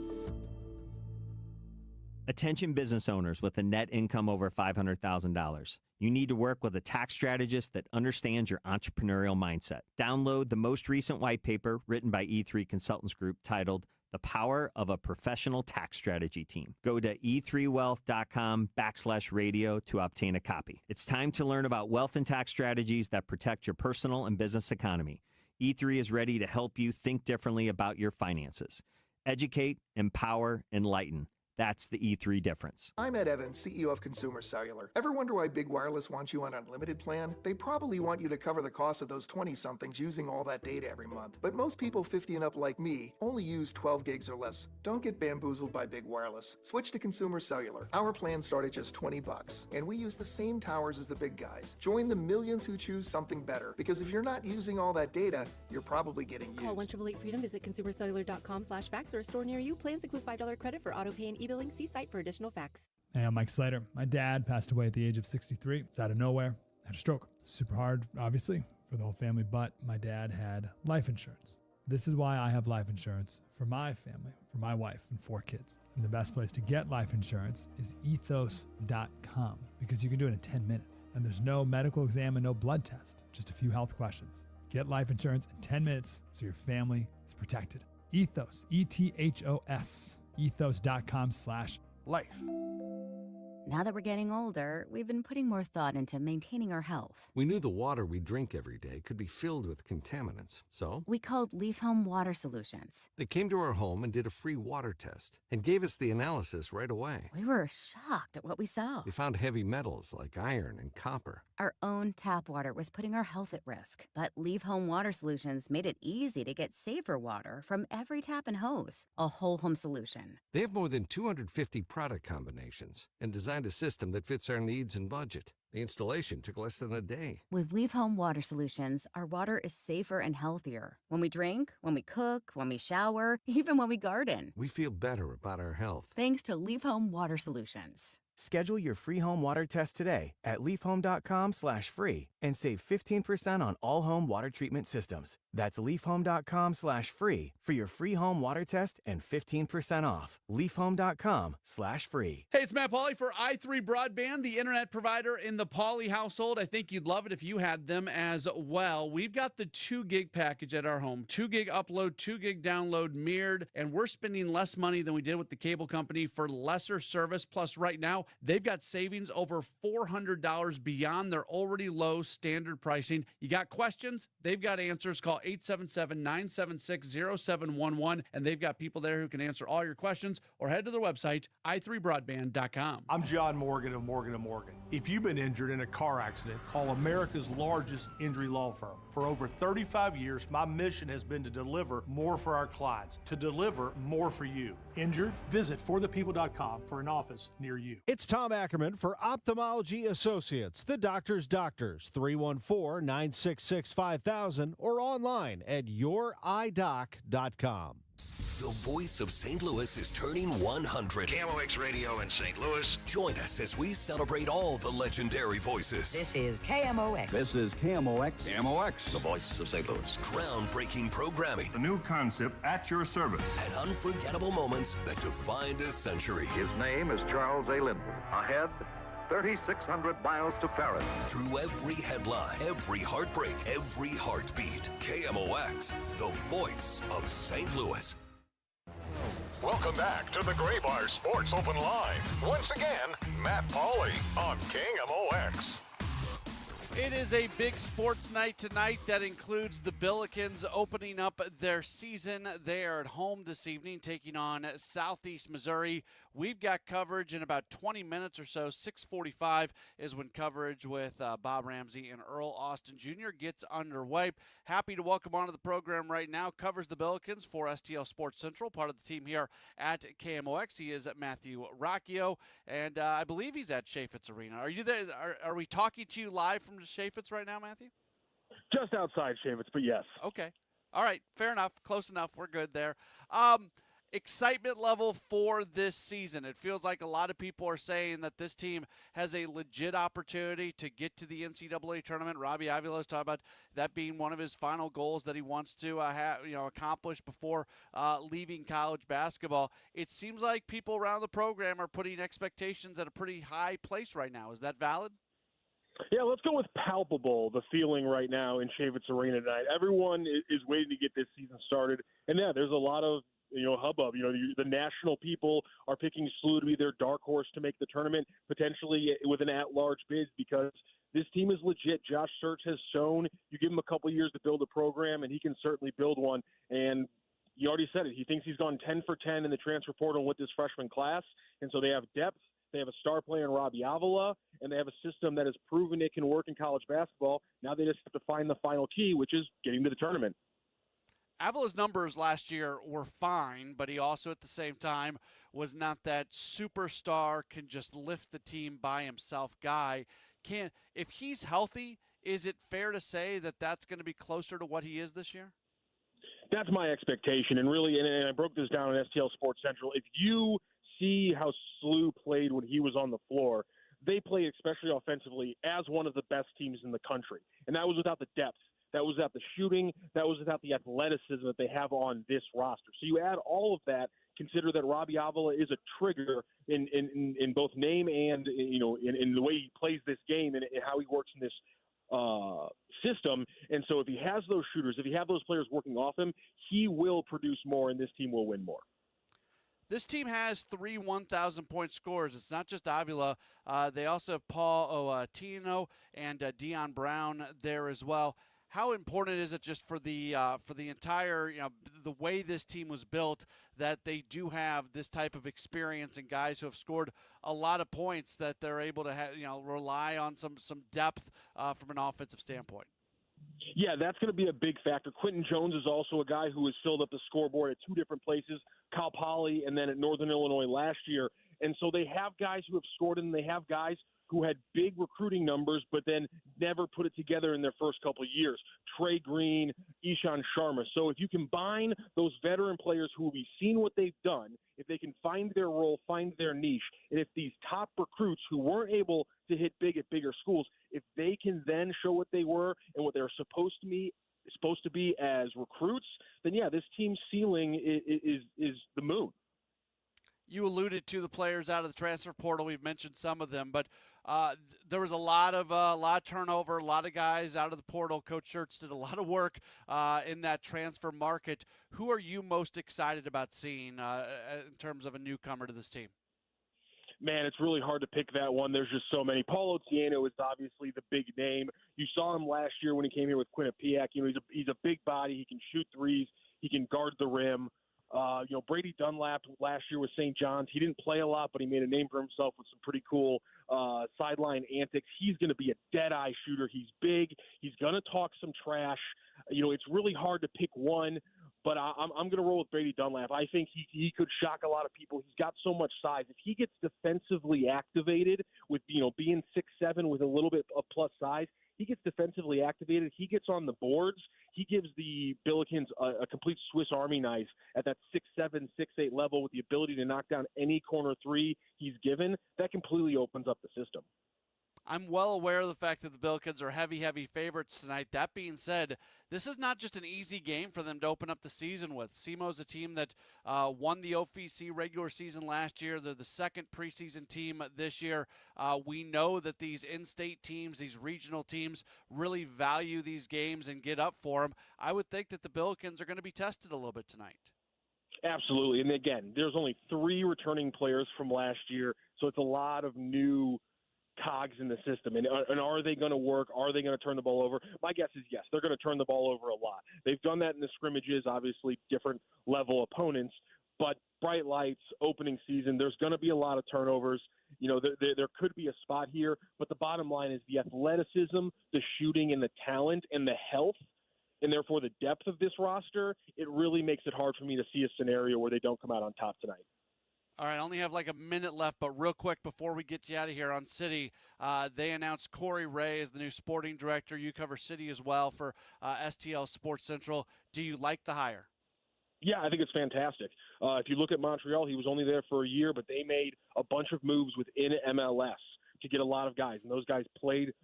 Attention business owners with a net income over $500,000. You need to work with a tax strategist that understands your entrepreneurial mindset. Download the most recent white paper written by E3 Consultants Group titled The Power of a Professional Tax Strategy Team. Go to e3wealth.com/radio to obtain a copy. It's time to learn about wealth and tax strategies that protect your personal and business economy. E3 is ready to help you think differently about your finances. Educate, empower, enlighten. That's the E3 difference. I'm Ed Evans, CEO of Consumer Cellular. Ever wonder why Big Wireless wants you on an unlimited plan? They probably want you to cover the cost of those 20-somethings using all that data every month. But most people 50 and up like me only use 12 gigs or less. Don't get bamboozled by Big Wireless. Switch to Consumer Cellular. Our plans start at just $20, and we use the same towers as the big guys. Join the millions who choose something better, because if you're not using all that data, you're probably getting used. Call 1-888-FREEDOM, visit consumercellular.com/fax or a store near you. Plans include $5 credit for auto pay and e-billing. See site for additional facts. Hey, I'm Mike Slater. My dad passed away at the age of 63. It's out of nowhere. Had a stroke. Super hard, obviously, for the whole family, but my dad had life insurance. This is why I have life insurance for my family, for my wife and 4 kids. And the best place to get life insurance is ethos.com, because you can do it in 10 minutes. And there's no medical exam and no blood test, just a few health questions. Get life insurance in 10 minutes so your family is protected. Ethos, ETHOS, ethos.com/life. Now that we're getting older, we've been putting more thought into maintaining our health. We knew the water we drink every day could be filled with contaminants, so We called Leaf Home Water Solutions. they came to our home and did a free water test and gave us the analysis right away. We were shocked at what we saw. They found heavy metals like iron and copper. Our own tap water was putting our health at risk, but Leaf Home Water Solutions made it easy to get safer water from every tap and hose. A whole home solution. They have more than 250 product combinations and designed a system that fits our needs and budget. The installation took less than a day. With Leaf Home Water Solutions, our water is safer and healthier. When we drink, when we cook, when we shower, even when we garden. We feel better about our health. Thanks to Leaf Home Water Solutions. Schedule your free home water test today at leafhome.com/free and save 15% on all home water treatment systems. That's leafhome.com/free for your free home water test and 15% off. leafhome.com/free. Hey, it's Matt Pauley for i3 Broadband, the internet provider in the Pauley household. I think you'd love it if you had them as well. We've got the 2 gig package at our home. 2 gig upload, 2 gig download, mirrored, and we're spending less money than we did with the cable company for lesser service. Plus, right now, they've got savings over $400 beyond their already low standard pricing. You got questions? They've got answers. Call 877-976-0711, and they've got people there who can answer all your questions, or head to their website, i3broadband.com. I'm John Morgan of Morgan & Morgan. If you've been injured in a car accident, call America's largest injury law firm. For over 35 years, my mission has been to deliver more for our clients, to deliver more for you. Injured? Visit forthepeople.com for an office near you. It's Tom Ackerman for Ophthalmology Associates, the doctor's doctors, 314-966-5000 or online at youridoc.com. The voice of St. Louis is turning 100. KMOX Radio in St. Louis. Join us as we celebrate all the legendary voices. This is KMOX. This is KMOX. KMOX. The voice of St. Louis. Groundbreaking programming. A new concept at your service. And unforgettable moments that defined a century. His name is Charles A. Linden. Ahead, 3,600 miles to Paris. Through every headline, every heartbreak, every heartbeat. KMOX, the voice of St. Louis. Welcome back to the Gray Bar Sports Open Line. Once again, Matt Pauley on KMOX. It is a big sports night tonight that includes the Billikens opening up their season. They are at home this evening taking on Southeast Missouri. We've got coverage in about 20 minutes or so. 6:45 is when coverage with Bob Ramsey and Earl Austin Jr. gets underway. Happy to welcome onto the program right now. Covers the Billikens for STL Sports Central, part of the team here at KMOX. He is Matthew Rocchio, and I believe he's at Chaffetz Arena. Are you there? Are we talking to you live from Chaffetz right now, Matthew? Just outside Chaffetz, but yes. Okay. All right. Fair enough. Close enough. We're good there. Excitement level for this season. It feels like a lot of people are saying that this team has a legit opportunity to get to the NCAA tournament. Robbie Avila's talking about that being one of his final goals that he wants to accomplish before leaving college basketball. It seems like people around the program are putting expectations at a pretty high place right now. Is that valid? Yeah, let's go with palpable, the feeling right now in Chaffetz Arena tonight. Everyone is waiting to get this season started. And, yeah, there's a lot of hubbub. The national people are picking SLU to be their dark horse to make the tournament, potentially with an at-large bid, because this team is legit. Josh Schertz has shown you give him a couple years to build a program, and he can certainly build one. And you already said it. He thinks he's gone 10 for 10 in the transfer portal with this freshman class, and so they have depth. They have a star player in Robbie Avila, and they have a system that has proven it can work in college basketball. Now they just have to find the final key, which is getting to the tournament. Avila's numbers last year were fine, but he also at the same time was not that superstar, can just lift the team by himself guy. If he's healthy, is it fair to say that that's going to be closer to what he is this year? That's my expectation. And really, and I broke this down on STL Sports Central. If you see how SLU played when he was on the floor, they played, especially offensively, as one of the best teams in the country. And that was without the depth. That was without the shooting. That was without the athleticism that they have on this roster. So you add all of that, consider that Robbie Avila is a trigger in both name and, in the way he plays this game and how he works in this system. And so if he has those shooters, if he has those players working off him, he will produce more and this team will win more. This team has 3 1,000-point scorers. It's not just Avila. They also have Paul Tino and Dion Brown there as well. How important is it just for the entire, the way this team was built, that they do have this type of experience and guys who have scored a lot of points, that they're able to rely on some depth from an offensive standpoint? Yeah, that's going to be a big factor. Quentin Jones is also a guy who has filled up the scoreboard at 2 different places, Cal Poly and then at Northern Illinois last year. And so they have guys who have scored, and they have guys who had big recruiting numbers but then never put it together in their first couple of years. Trey Green, Ishan Sharma. So if you combine those veteran players who we've seen what they've done, if they can find their role, find their niche, and if these top recruits who weren't able to hit big at bigger schools, if they can then show what they were and what they're supposed to be as recruits, then yeah, this team's ceiling is the moon. You alluded to the players out of the transfer portal. We've mentioned some of them, but there was a lot of turnover, a lot of guys out of the portal. Coach Schertz did a lot of work in that transfer market. Who are you most excited about seeing in terms of a newcomer to this team? Man, it's really hard to pick that one. There's just so many. Paul Otieno is obviously the big name. You saw him last year when he came here with Quinnipiac. He's a big body. He can shoot threes. He can guard the rim. Brady Dunlap last year with St. John's. He didn't play a lot, but he made a name for himself with some pretty cool sideline antics. He's going to be a dead-eye shooter. He's big. He's going to talk some trash. It's really hard to pick one, but I'm going to roll with Brady Dunlap. I think he could shock a lot of people. He's got so much size. If he gets defensively activated with, being 6'7" with a little bit of plus size, he gets defensively activated. He gets on the boards. He gives the Billikens a complete Swiss Army knife at that 6'7", 6'8" level with the ability to knock down any corner three he's given. That completely opens up the system. I'm well aware of the fact that the Billikens are heavy favorites tonight. That being said, this is not just an easy game for them to open up the season with. SEMO's a team that won the OVC regular season last year. They're the second preseason team this year. We know that these in-state teams, these regional teams, really value these games and get up for them. I would think that the Billikens are going to be tested a little bit tonight. Absolutely. And again, there's only 3 returning players from last year, so it's a lot of new cogs in the system. And are they going to work? Are they going to turn the ball over? My guess is yes. They're going to turn the ball over a lot. They've done that in the scrimmages, obviously different level opponents, but bright lights, opening season, there's going to be a lot of turnovers. There could be a spot here, but the bottom line is the athleticism, the shooting, and the talent, and the health, and therefore the depth of this roster. It really makes it hard for me to see a scenario where they don't come out on top tonight. All right, I only have like a minute left, but real quick before we get you out of here on City, they announced Corey Ray as the new sporting director. You cover City as well for STL Sports Central. Do you like the hire? Yeah, I think it's fantastic. If you look at Montreal, he was only there for a year, but they made a bunch of moves within MLS to get a lot of guys, and those guys played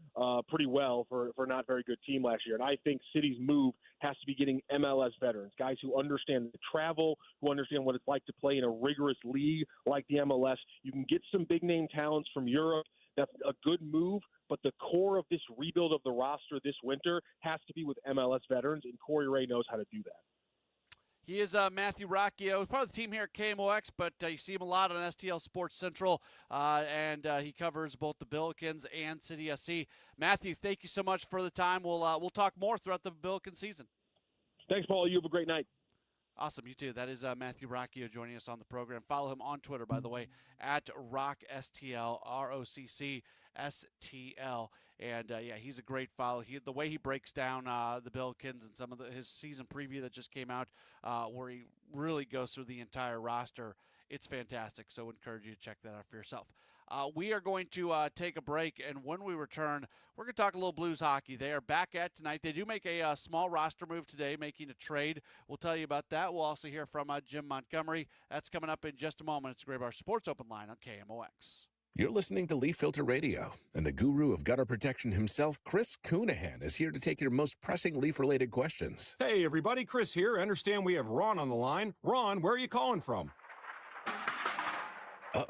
pretty well for a not very good team last year. And I think City's move has to be getting MLS veterans, guys who understand the travel, who understand what it's like to play in a rigorous league like the MLS. You can get some big-name talents from Europe. That's a good move, but the core of this rebuild of the roster this winter has to be with MLS veterans, and Corey Ray knows how to do that. He is Matthew Rocchio. He's part of the team here at KMOX, but you see him a lot on STL Sports Central, and he covers both the Billikens and City SC. Matthew, thank you so much for the time. We'll talk more throughout the Billiken season. Thanks, Paul. You have a great night. Awesome. You too. That is Matthew Rocchio joining us on the program. Follow him on Twitter, by the way, at RockSTL, RoccSTL. And, he's a great follow. The way he breaks down the Billikens and some of his season preview that just came out where he really goes through the entire roster, it's fantastic. So I encourage you to check that out for yourself. We are going to take a break, and when we return, we're going to talk a little Blues hockey. They are back at tonight. They do make a small roster move today, making a trade. We'll tell you about that. We'll also hear from Jim Montgomery. That's coming up in just a moment. It's Graybar Sports Open Line on KMOX. You're listening to Leaf Filter Radio, and the guru of gutter protection himself, Chris Coonahan, is here to take your most pressing leaf-related questions. Hey, everybody. Chris here. I understand we have Ron on the line. Ron, where are you calling from? Uh-oh.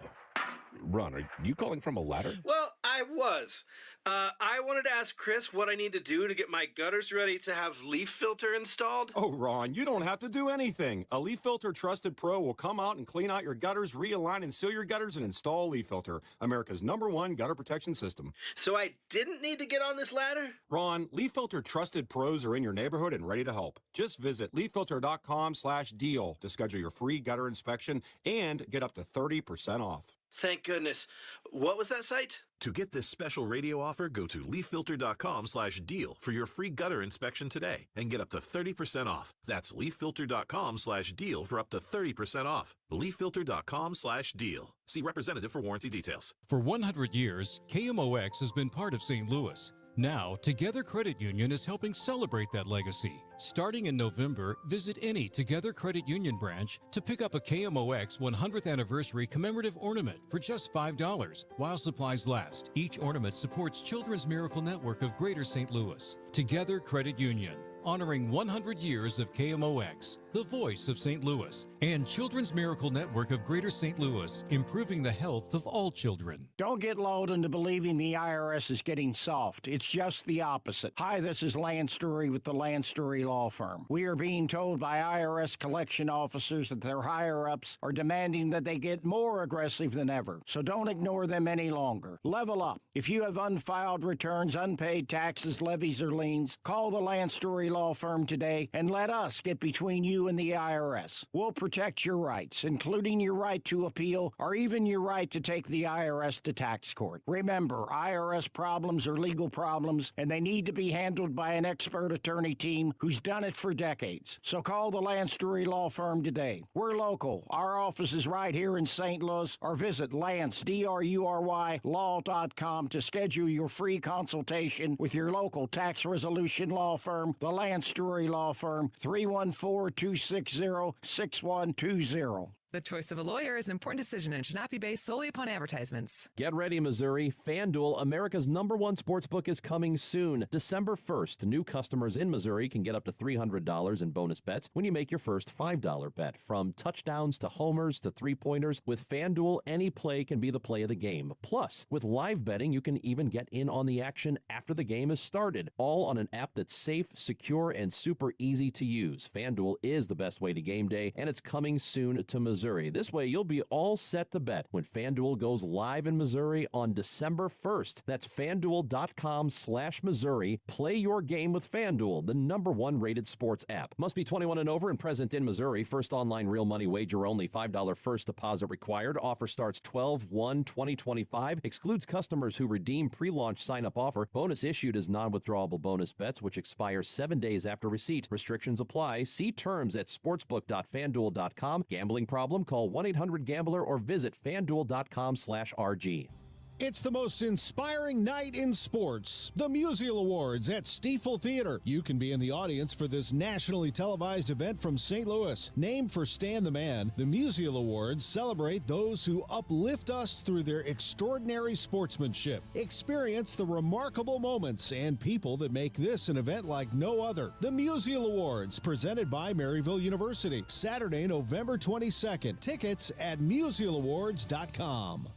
Ron, are you calling from a ladder? Well, I was. I wanted to ask Chris what I need to do to get my gutters ready to have leaf filter installed. Oh, Ron, you don't have to do anything. A Leaf Filter Trusted Pro will come out and clean out your gutters, realign and seal your gutters, and install Leaf Filter, America's #1 gutter protection system. So I didn't need to get on this ladder? Ron, Leaf Filter Trusted Pros are in your neighborhood and ready to help. Just visit leaffilter.com/deal to schedule your free gutter inspection and get up to 30% off. Thank goodness. What was that site? To get this special radio offer, go to leaffilter.com/deal for your free gutter inspection today and get up to 30% off. That's leaffilter.com/deal for up to 30% off. leaffilter.com/deal. See representative for warranty details. For 100 years, KMOX has been part of St. Louis. Now, Together Credit Union is helping celebrate that legacy. Starting in November, visit any Together Credit Union branch to pick up a KMOX 100th anniversary commemorative ornament for just $5 while supplies last. Each ornament supports Children's Miracle Network of Greater St. Louis. Together Credit Union, honoring 100 years of KMOX, the voice of St. Louis, and Children's Miracle Network of Greater St. Louis, improving the health of all children. Don't get lulled into believing the IRS is getting soft. It's just the opposite. Hi, this is Lance Story with the Lance Story Law Firm. We are being told by IRS collection officers that their higher-ups are demanding that they get more aggressive than ever. So don't ignore them any longer. Level up. If you have unfiled returns, unpaid taxes, levies, or liens, call the Lance Story Law Firm today and let us get between you and the IRS. We'll protect your rights, including your right to appeal or even your right to take the IRS to tax court. Remember, IRS problems are legal problems and they need to be handled by an expert attorney team who's done it for decades. So call the Lance Story Law Firm today. We're local. Our office is right here in St. Louis, or visit Lance, DRURY, law.com to schedule your free consultation with your local tax resolution law firm, the Lance Story Law Firm, 314-260-6120. The choice of a lawyer is an important decision and should not be based solely upon advertisements. Get ready, Missouri. FanDuel, America's #1 sportsbook, is coming soon. December 1st, new customers in Missouri can get up to $300 in bonus bets when you make your first $5 bet. From touchdowns to homers to three-pointers, with FanDuel, any play can be the play of the game. Plus, with live betting, you can even get in on the action after the game is started, all on an app that's safe, secure, and super easy to use. FanDuel is the best way to game day, and it's coming soon to Missouri. This way, you'll be all set to bet when FanDuel goes live in Missouri on December 1st. That's FanDuel.com/Missouri. Play your game with FanDuel, the #1 rated sports app. Must be 21 and over and present in Missouri. First online real money wager only. $5 first deposit required. Offer starts 12/1/2025. Excludes customers who redeem pre-launch sign-up offer. Bonus issued as non-withdrawable bonus bets, which expire 7 days after receipt. Restrictions apply. See terms at sportsbook.fanduel.com. Gambling problem? Call 1-800-GAMBLER or visit fanduel.com/RG. It's the most inspiring night in sports. The Musial Awards at Stiefel Theater. You can be in the audience for this nationally televised event from St. Louis. Named for Stan the Man, the Musial Awards celebrate those who uplift us through their extraordinary sportsmanship. Experience the remarkable moments and people that make this an event like no other. The Musial Awards, presented by Maryville University. Saturday, November 22nd. Tickets at musialawards.com.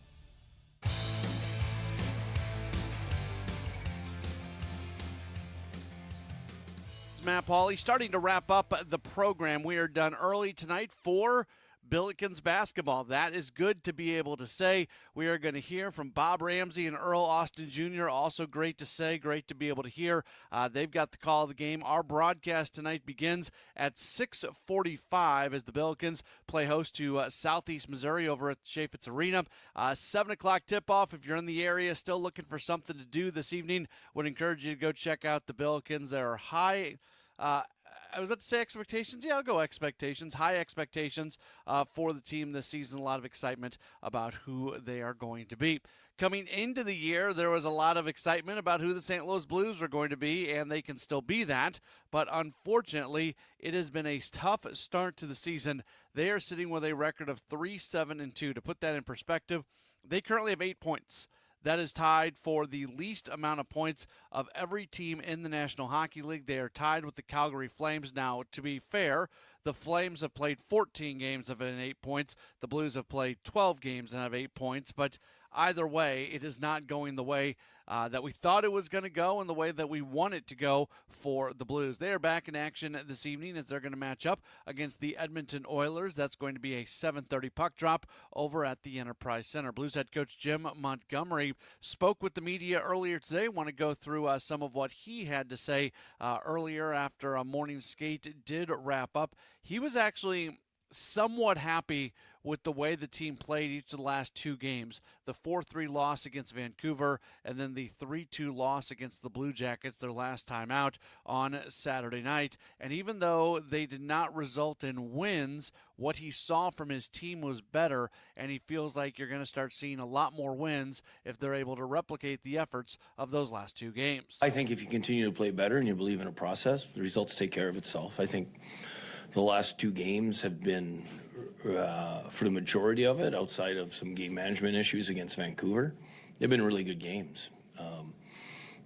Matt Pauley starting to wrap up the program. We are done early tonight for Billikens basketball. That is good to be able to say. We are going to hear from Bob Ramsey and Earl Austin Jr. Also great to say, great to be able to hear. They've got the call of the game. Our broadcast tonight begins at 6:45 as the Billikens play host to Southeast Missouri over at Chaffetz Arena. 7 o'clock tip-off. If you're in the area still looking for something to do this evening, would encourage you to go check out the Billikens. There are high I was about to say expectations. Yeah, I'll go expectations. High expectations for the team this season. A lot of excitement about who they are going to be. Coming into the year, there was a lot of excitement about who the St. Louis Blues were going to be, and they can still be that. But unfortunately, it has been a tough start to the season. They are sitting with a record of 3-7-2. To put that in perspective, they currently have 8 points. That is tied for the least amount of points of every team in the National Hockey League. They are tied with the Calgary Flames. Now, to be fair, the Flames have played 14 games of 8 points. The Blues have played 12 games and have 8 points. But either way, it is not going the way that we thought it was going to go and the way that we want it to go for the Blues. They are back in action this evening as they're going to match up against the Edmonton Oilers. That's going to be a 7:30 puck drop over at the Enterprise Center. Blues head coach Jim Montgomery spoke with the media earlier today. I want to go through some of what he had to say earlier after a morning skate did wrap up. He was actually somewhat happy with the way the team played each of the last two games. The 4-3 loss against Vancouver and then the 3-2 loss against the Blue Jackets their last time out on Saturday night. And even though they did not result in wins, what he saw from his team was better, and he feels like you're going to start seeing a lot more wins if they're able to replicate the efforts of those last two games. I think if you continue to play better and you believe in a process, the results take care of itself. I think the last two games have been, for the majority of it, outside of some game management issues against Vancouver, they've been really good games.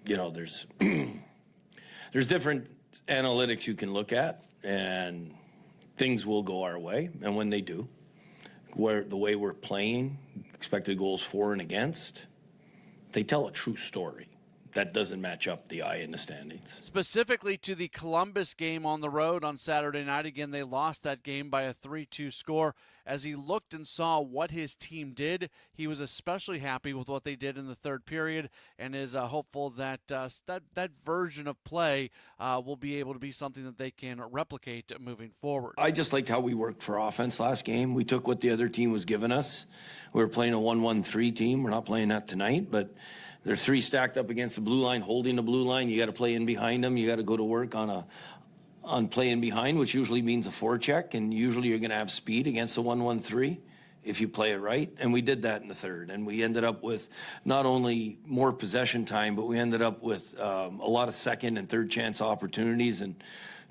There's there's different analytics you can look at, and things will go our way. And when they do, the way we're playing, expected goals for and against, they tell a true story. That doesn't match up the eye in the standings. Specifically to the Columbus game on the road on Saturday night. Again, they lost that game by a 3-2 score. As he looked and saw what his team did, he was especially happy with what they did in the third period and is hopeful that that version of play will be able to be something that they can replicate moving forward. I just liked how we worked for offense last game. We took what the other team was giving us. We were playing a 1-1-3 team. We're not playing that tonight, but they're three stacked up against the blue line, holding the blue line. You got to play in behind them. You got to go to work on playing behind, which usually means a forecheck, and usually you're going to have speed against a 1-1-3 if you play it right. And we did that in the third, and we ended up with not only more possession time, but we ended up with a lot of second and third chance opportunities and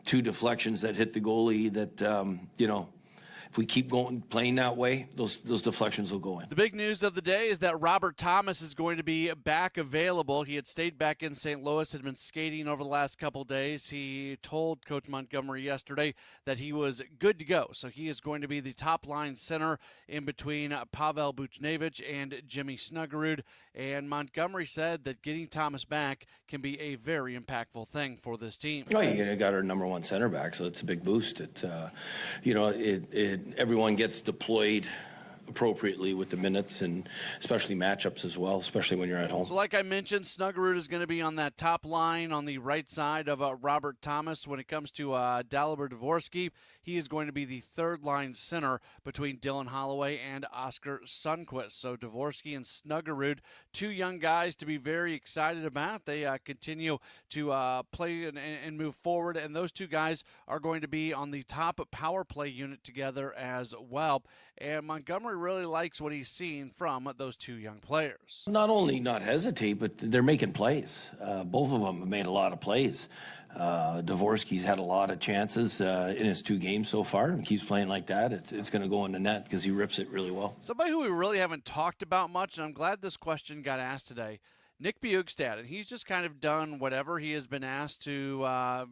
two deflections that hit the goalie that, if we keep playing that way, those deflections will go in. The big news of the day is that Robert Thomas is going to be back available. He had stayed back in St. Louis, had been skating over the last couple days. He told Coach Montgomery yesterday that he was good to go. So he is going to be the top-line center in between Pavel Buchnevich and Jimmy Snuggerud. And Montgomery said that getting Thomas back can be a very impactful thing for this team. Oh, you got our number one center back, so it's a big boost. Everyone gets deployed appropriately with the minutes and especially matchups as well, especially when you're at home. So like I mentioned, Snuggerud is going to be on that top line on the right side of Robert Thomas. When it comes to Dalibor Dvorsky, he is going to be the third-line center between Dylan Holloway and Oscar Sundqvist. So Dvorsky and Snuggerud, two young guys to be very excited about. They continue to play and move forward, and those two guys are going to be on the top power play unit together as well. And Montgomery really likes what he's seen from those two young players. Not only not hesitate, but they're making plays. Both of them have made a lot of plays. Dvorsky's had a lot of chances in his two games so far and keeps playing like that. It's going to go in the net because he rips it really well. Somebody who we really haven't talked about much, and I'm glad this question got asked today, Nick Bjugstad, and he's just kind of done whatever he has been asked to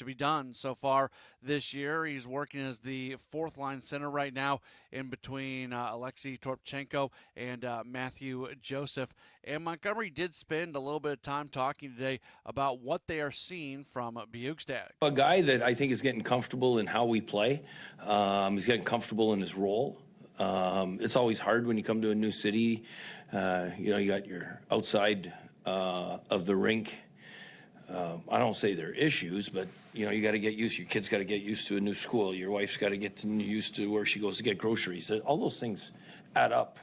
be done so far this year. He's working as the fourth line center right now in between Alexei Torpchenko and Matthew Joseph. And Montgomery did spend a little bit of time talking today about what they are seeing from Bjugstad. A guy that I think is getting comfortable in how we play. He's getting comfortable in his role. It's always hard when you come to a new city. You got your outside of the rink. I don't say they're issues, but you got to get used. Your kids got to get used to a new school. Your wife's got to get used to where she goes to get groceries. All those things add up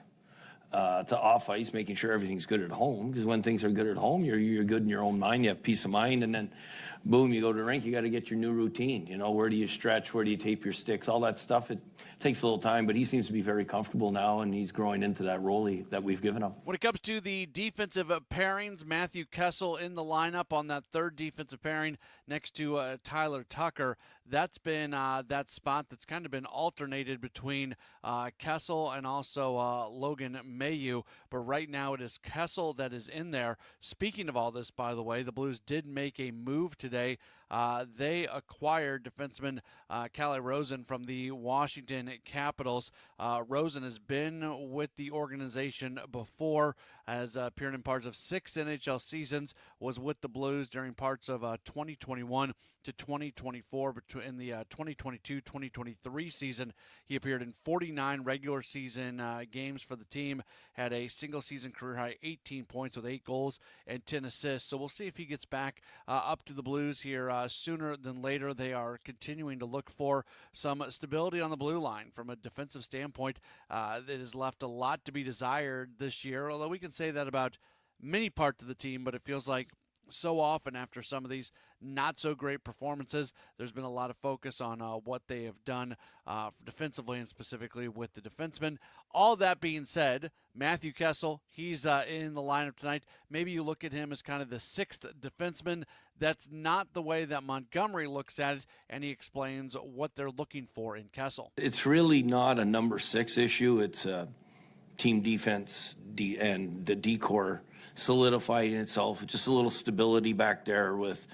to off ice, making sure everything's good at home. Because when things are good at home, you're good in your own mind. You have peace of mind, and then boom, you go to the rink. You got to get your new routine. Where do you stretch? Where do you tape your sticks? All that stuff. It takes a little time, but he seems to be very comfortable now, and he's growing into that role that we've given him. When it comes to the defensive pairings, Matthew Kessel in the lineup on that third defensive pairing next to Tyler Tucker. That's been that spot that's kind of been alternated between Kessel and also Logan LeMahieu, but right now it is Kessel that is in there. Speaking of all this, by the way, the Blues did make a move today. They acquired defenseman Calle Rosen from the Washington Capitals. Rosen has been with the organization before, has appeared in parts of 6 NHL seasons, was with the Blues during parts of 2021 to 2024. In the 2022-2023 season, he appeared in 49 regular season games for the team, had a single-season career-high 18 points with 8 goals and 10 assists. So we'll see if he gets back up to the Blues here sooner than later. They are continuing to look for some stability on the blue line from a defensive standpoint. That has left a lot to be desired this year, although we can say that about many parts of the team, but it feels like so often after some of these not so great performances, there's been a lot of focus on what they have done defensively and specifically with the defensemen. All that being said, Matthew Kessel, he's in the lineup tonight. Maybe you look at him as kind of the 6th defenseman. That's not the way that Montgomery looks at it, and he explains what they're looking for in Kessel. It's really not a number 6 issue. It's a team defense and the D-core solidifying itself. Just a little stability back there with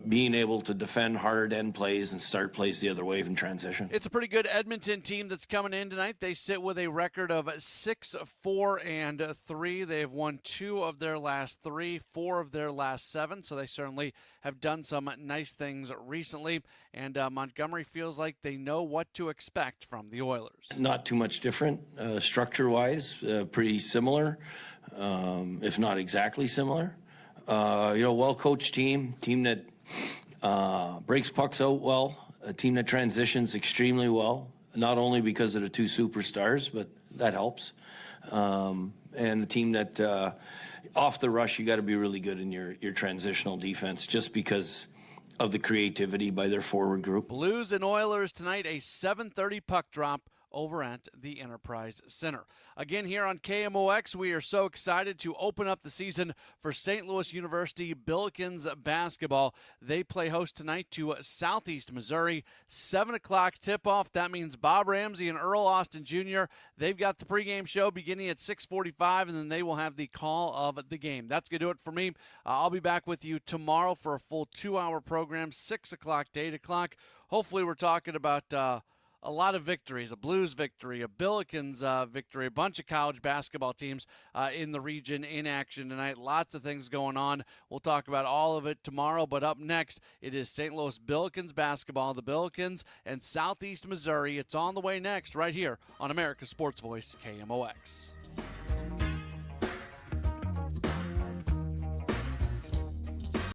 being able to defend hard end plays and start plays the other way in transition. It's a pretty good Edmonton team that's coming in tonight. They sit with a record of 6-4-3. They have won 2 of their last 3, 4 of their last 7, so they certainly have done some nice things recently, and Montgomery feels like they know what to expect from the Oilers. Not too much different structure-wise, pretty similar, if not exactly similar. Well-coached team that breaks pucks out well, a team that transitions extremely well, not only because of the 2 superstars, but that helps. And a team that off the rush, you got to be really good in your transitional defense just because of the creativity by their forward group. Blues and Oilers tonight, a 7:30 puck drop over at the Enterprise Center. Again, here on KMOX, we are so excited to open up the season for St. Louis University Billikens basketball. They play host tonight to Southeast Missouri. 7 o'clock tip-off. That means Bob Ramsey and Earl Austin Jr., they've got the pregame show beginning at 6:45, and then they will have the call of the game. That's going to do it for me. I'll be back with you tomorrow for a full 2-hour program, 6 o'clock to 8 o'clock. Hopefully we're talking about a lot of victories, a Blues victory, a Billikens victory, a bunch of college basketball teams in the region in action tonight. Lots of things going on. We'll talk about all of it tomorrow, but up next, it is St. Louis Billikens basketball, the Billikens and Southeast Missouri. It's on the way next right here on America's Sports Voice, KMOX.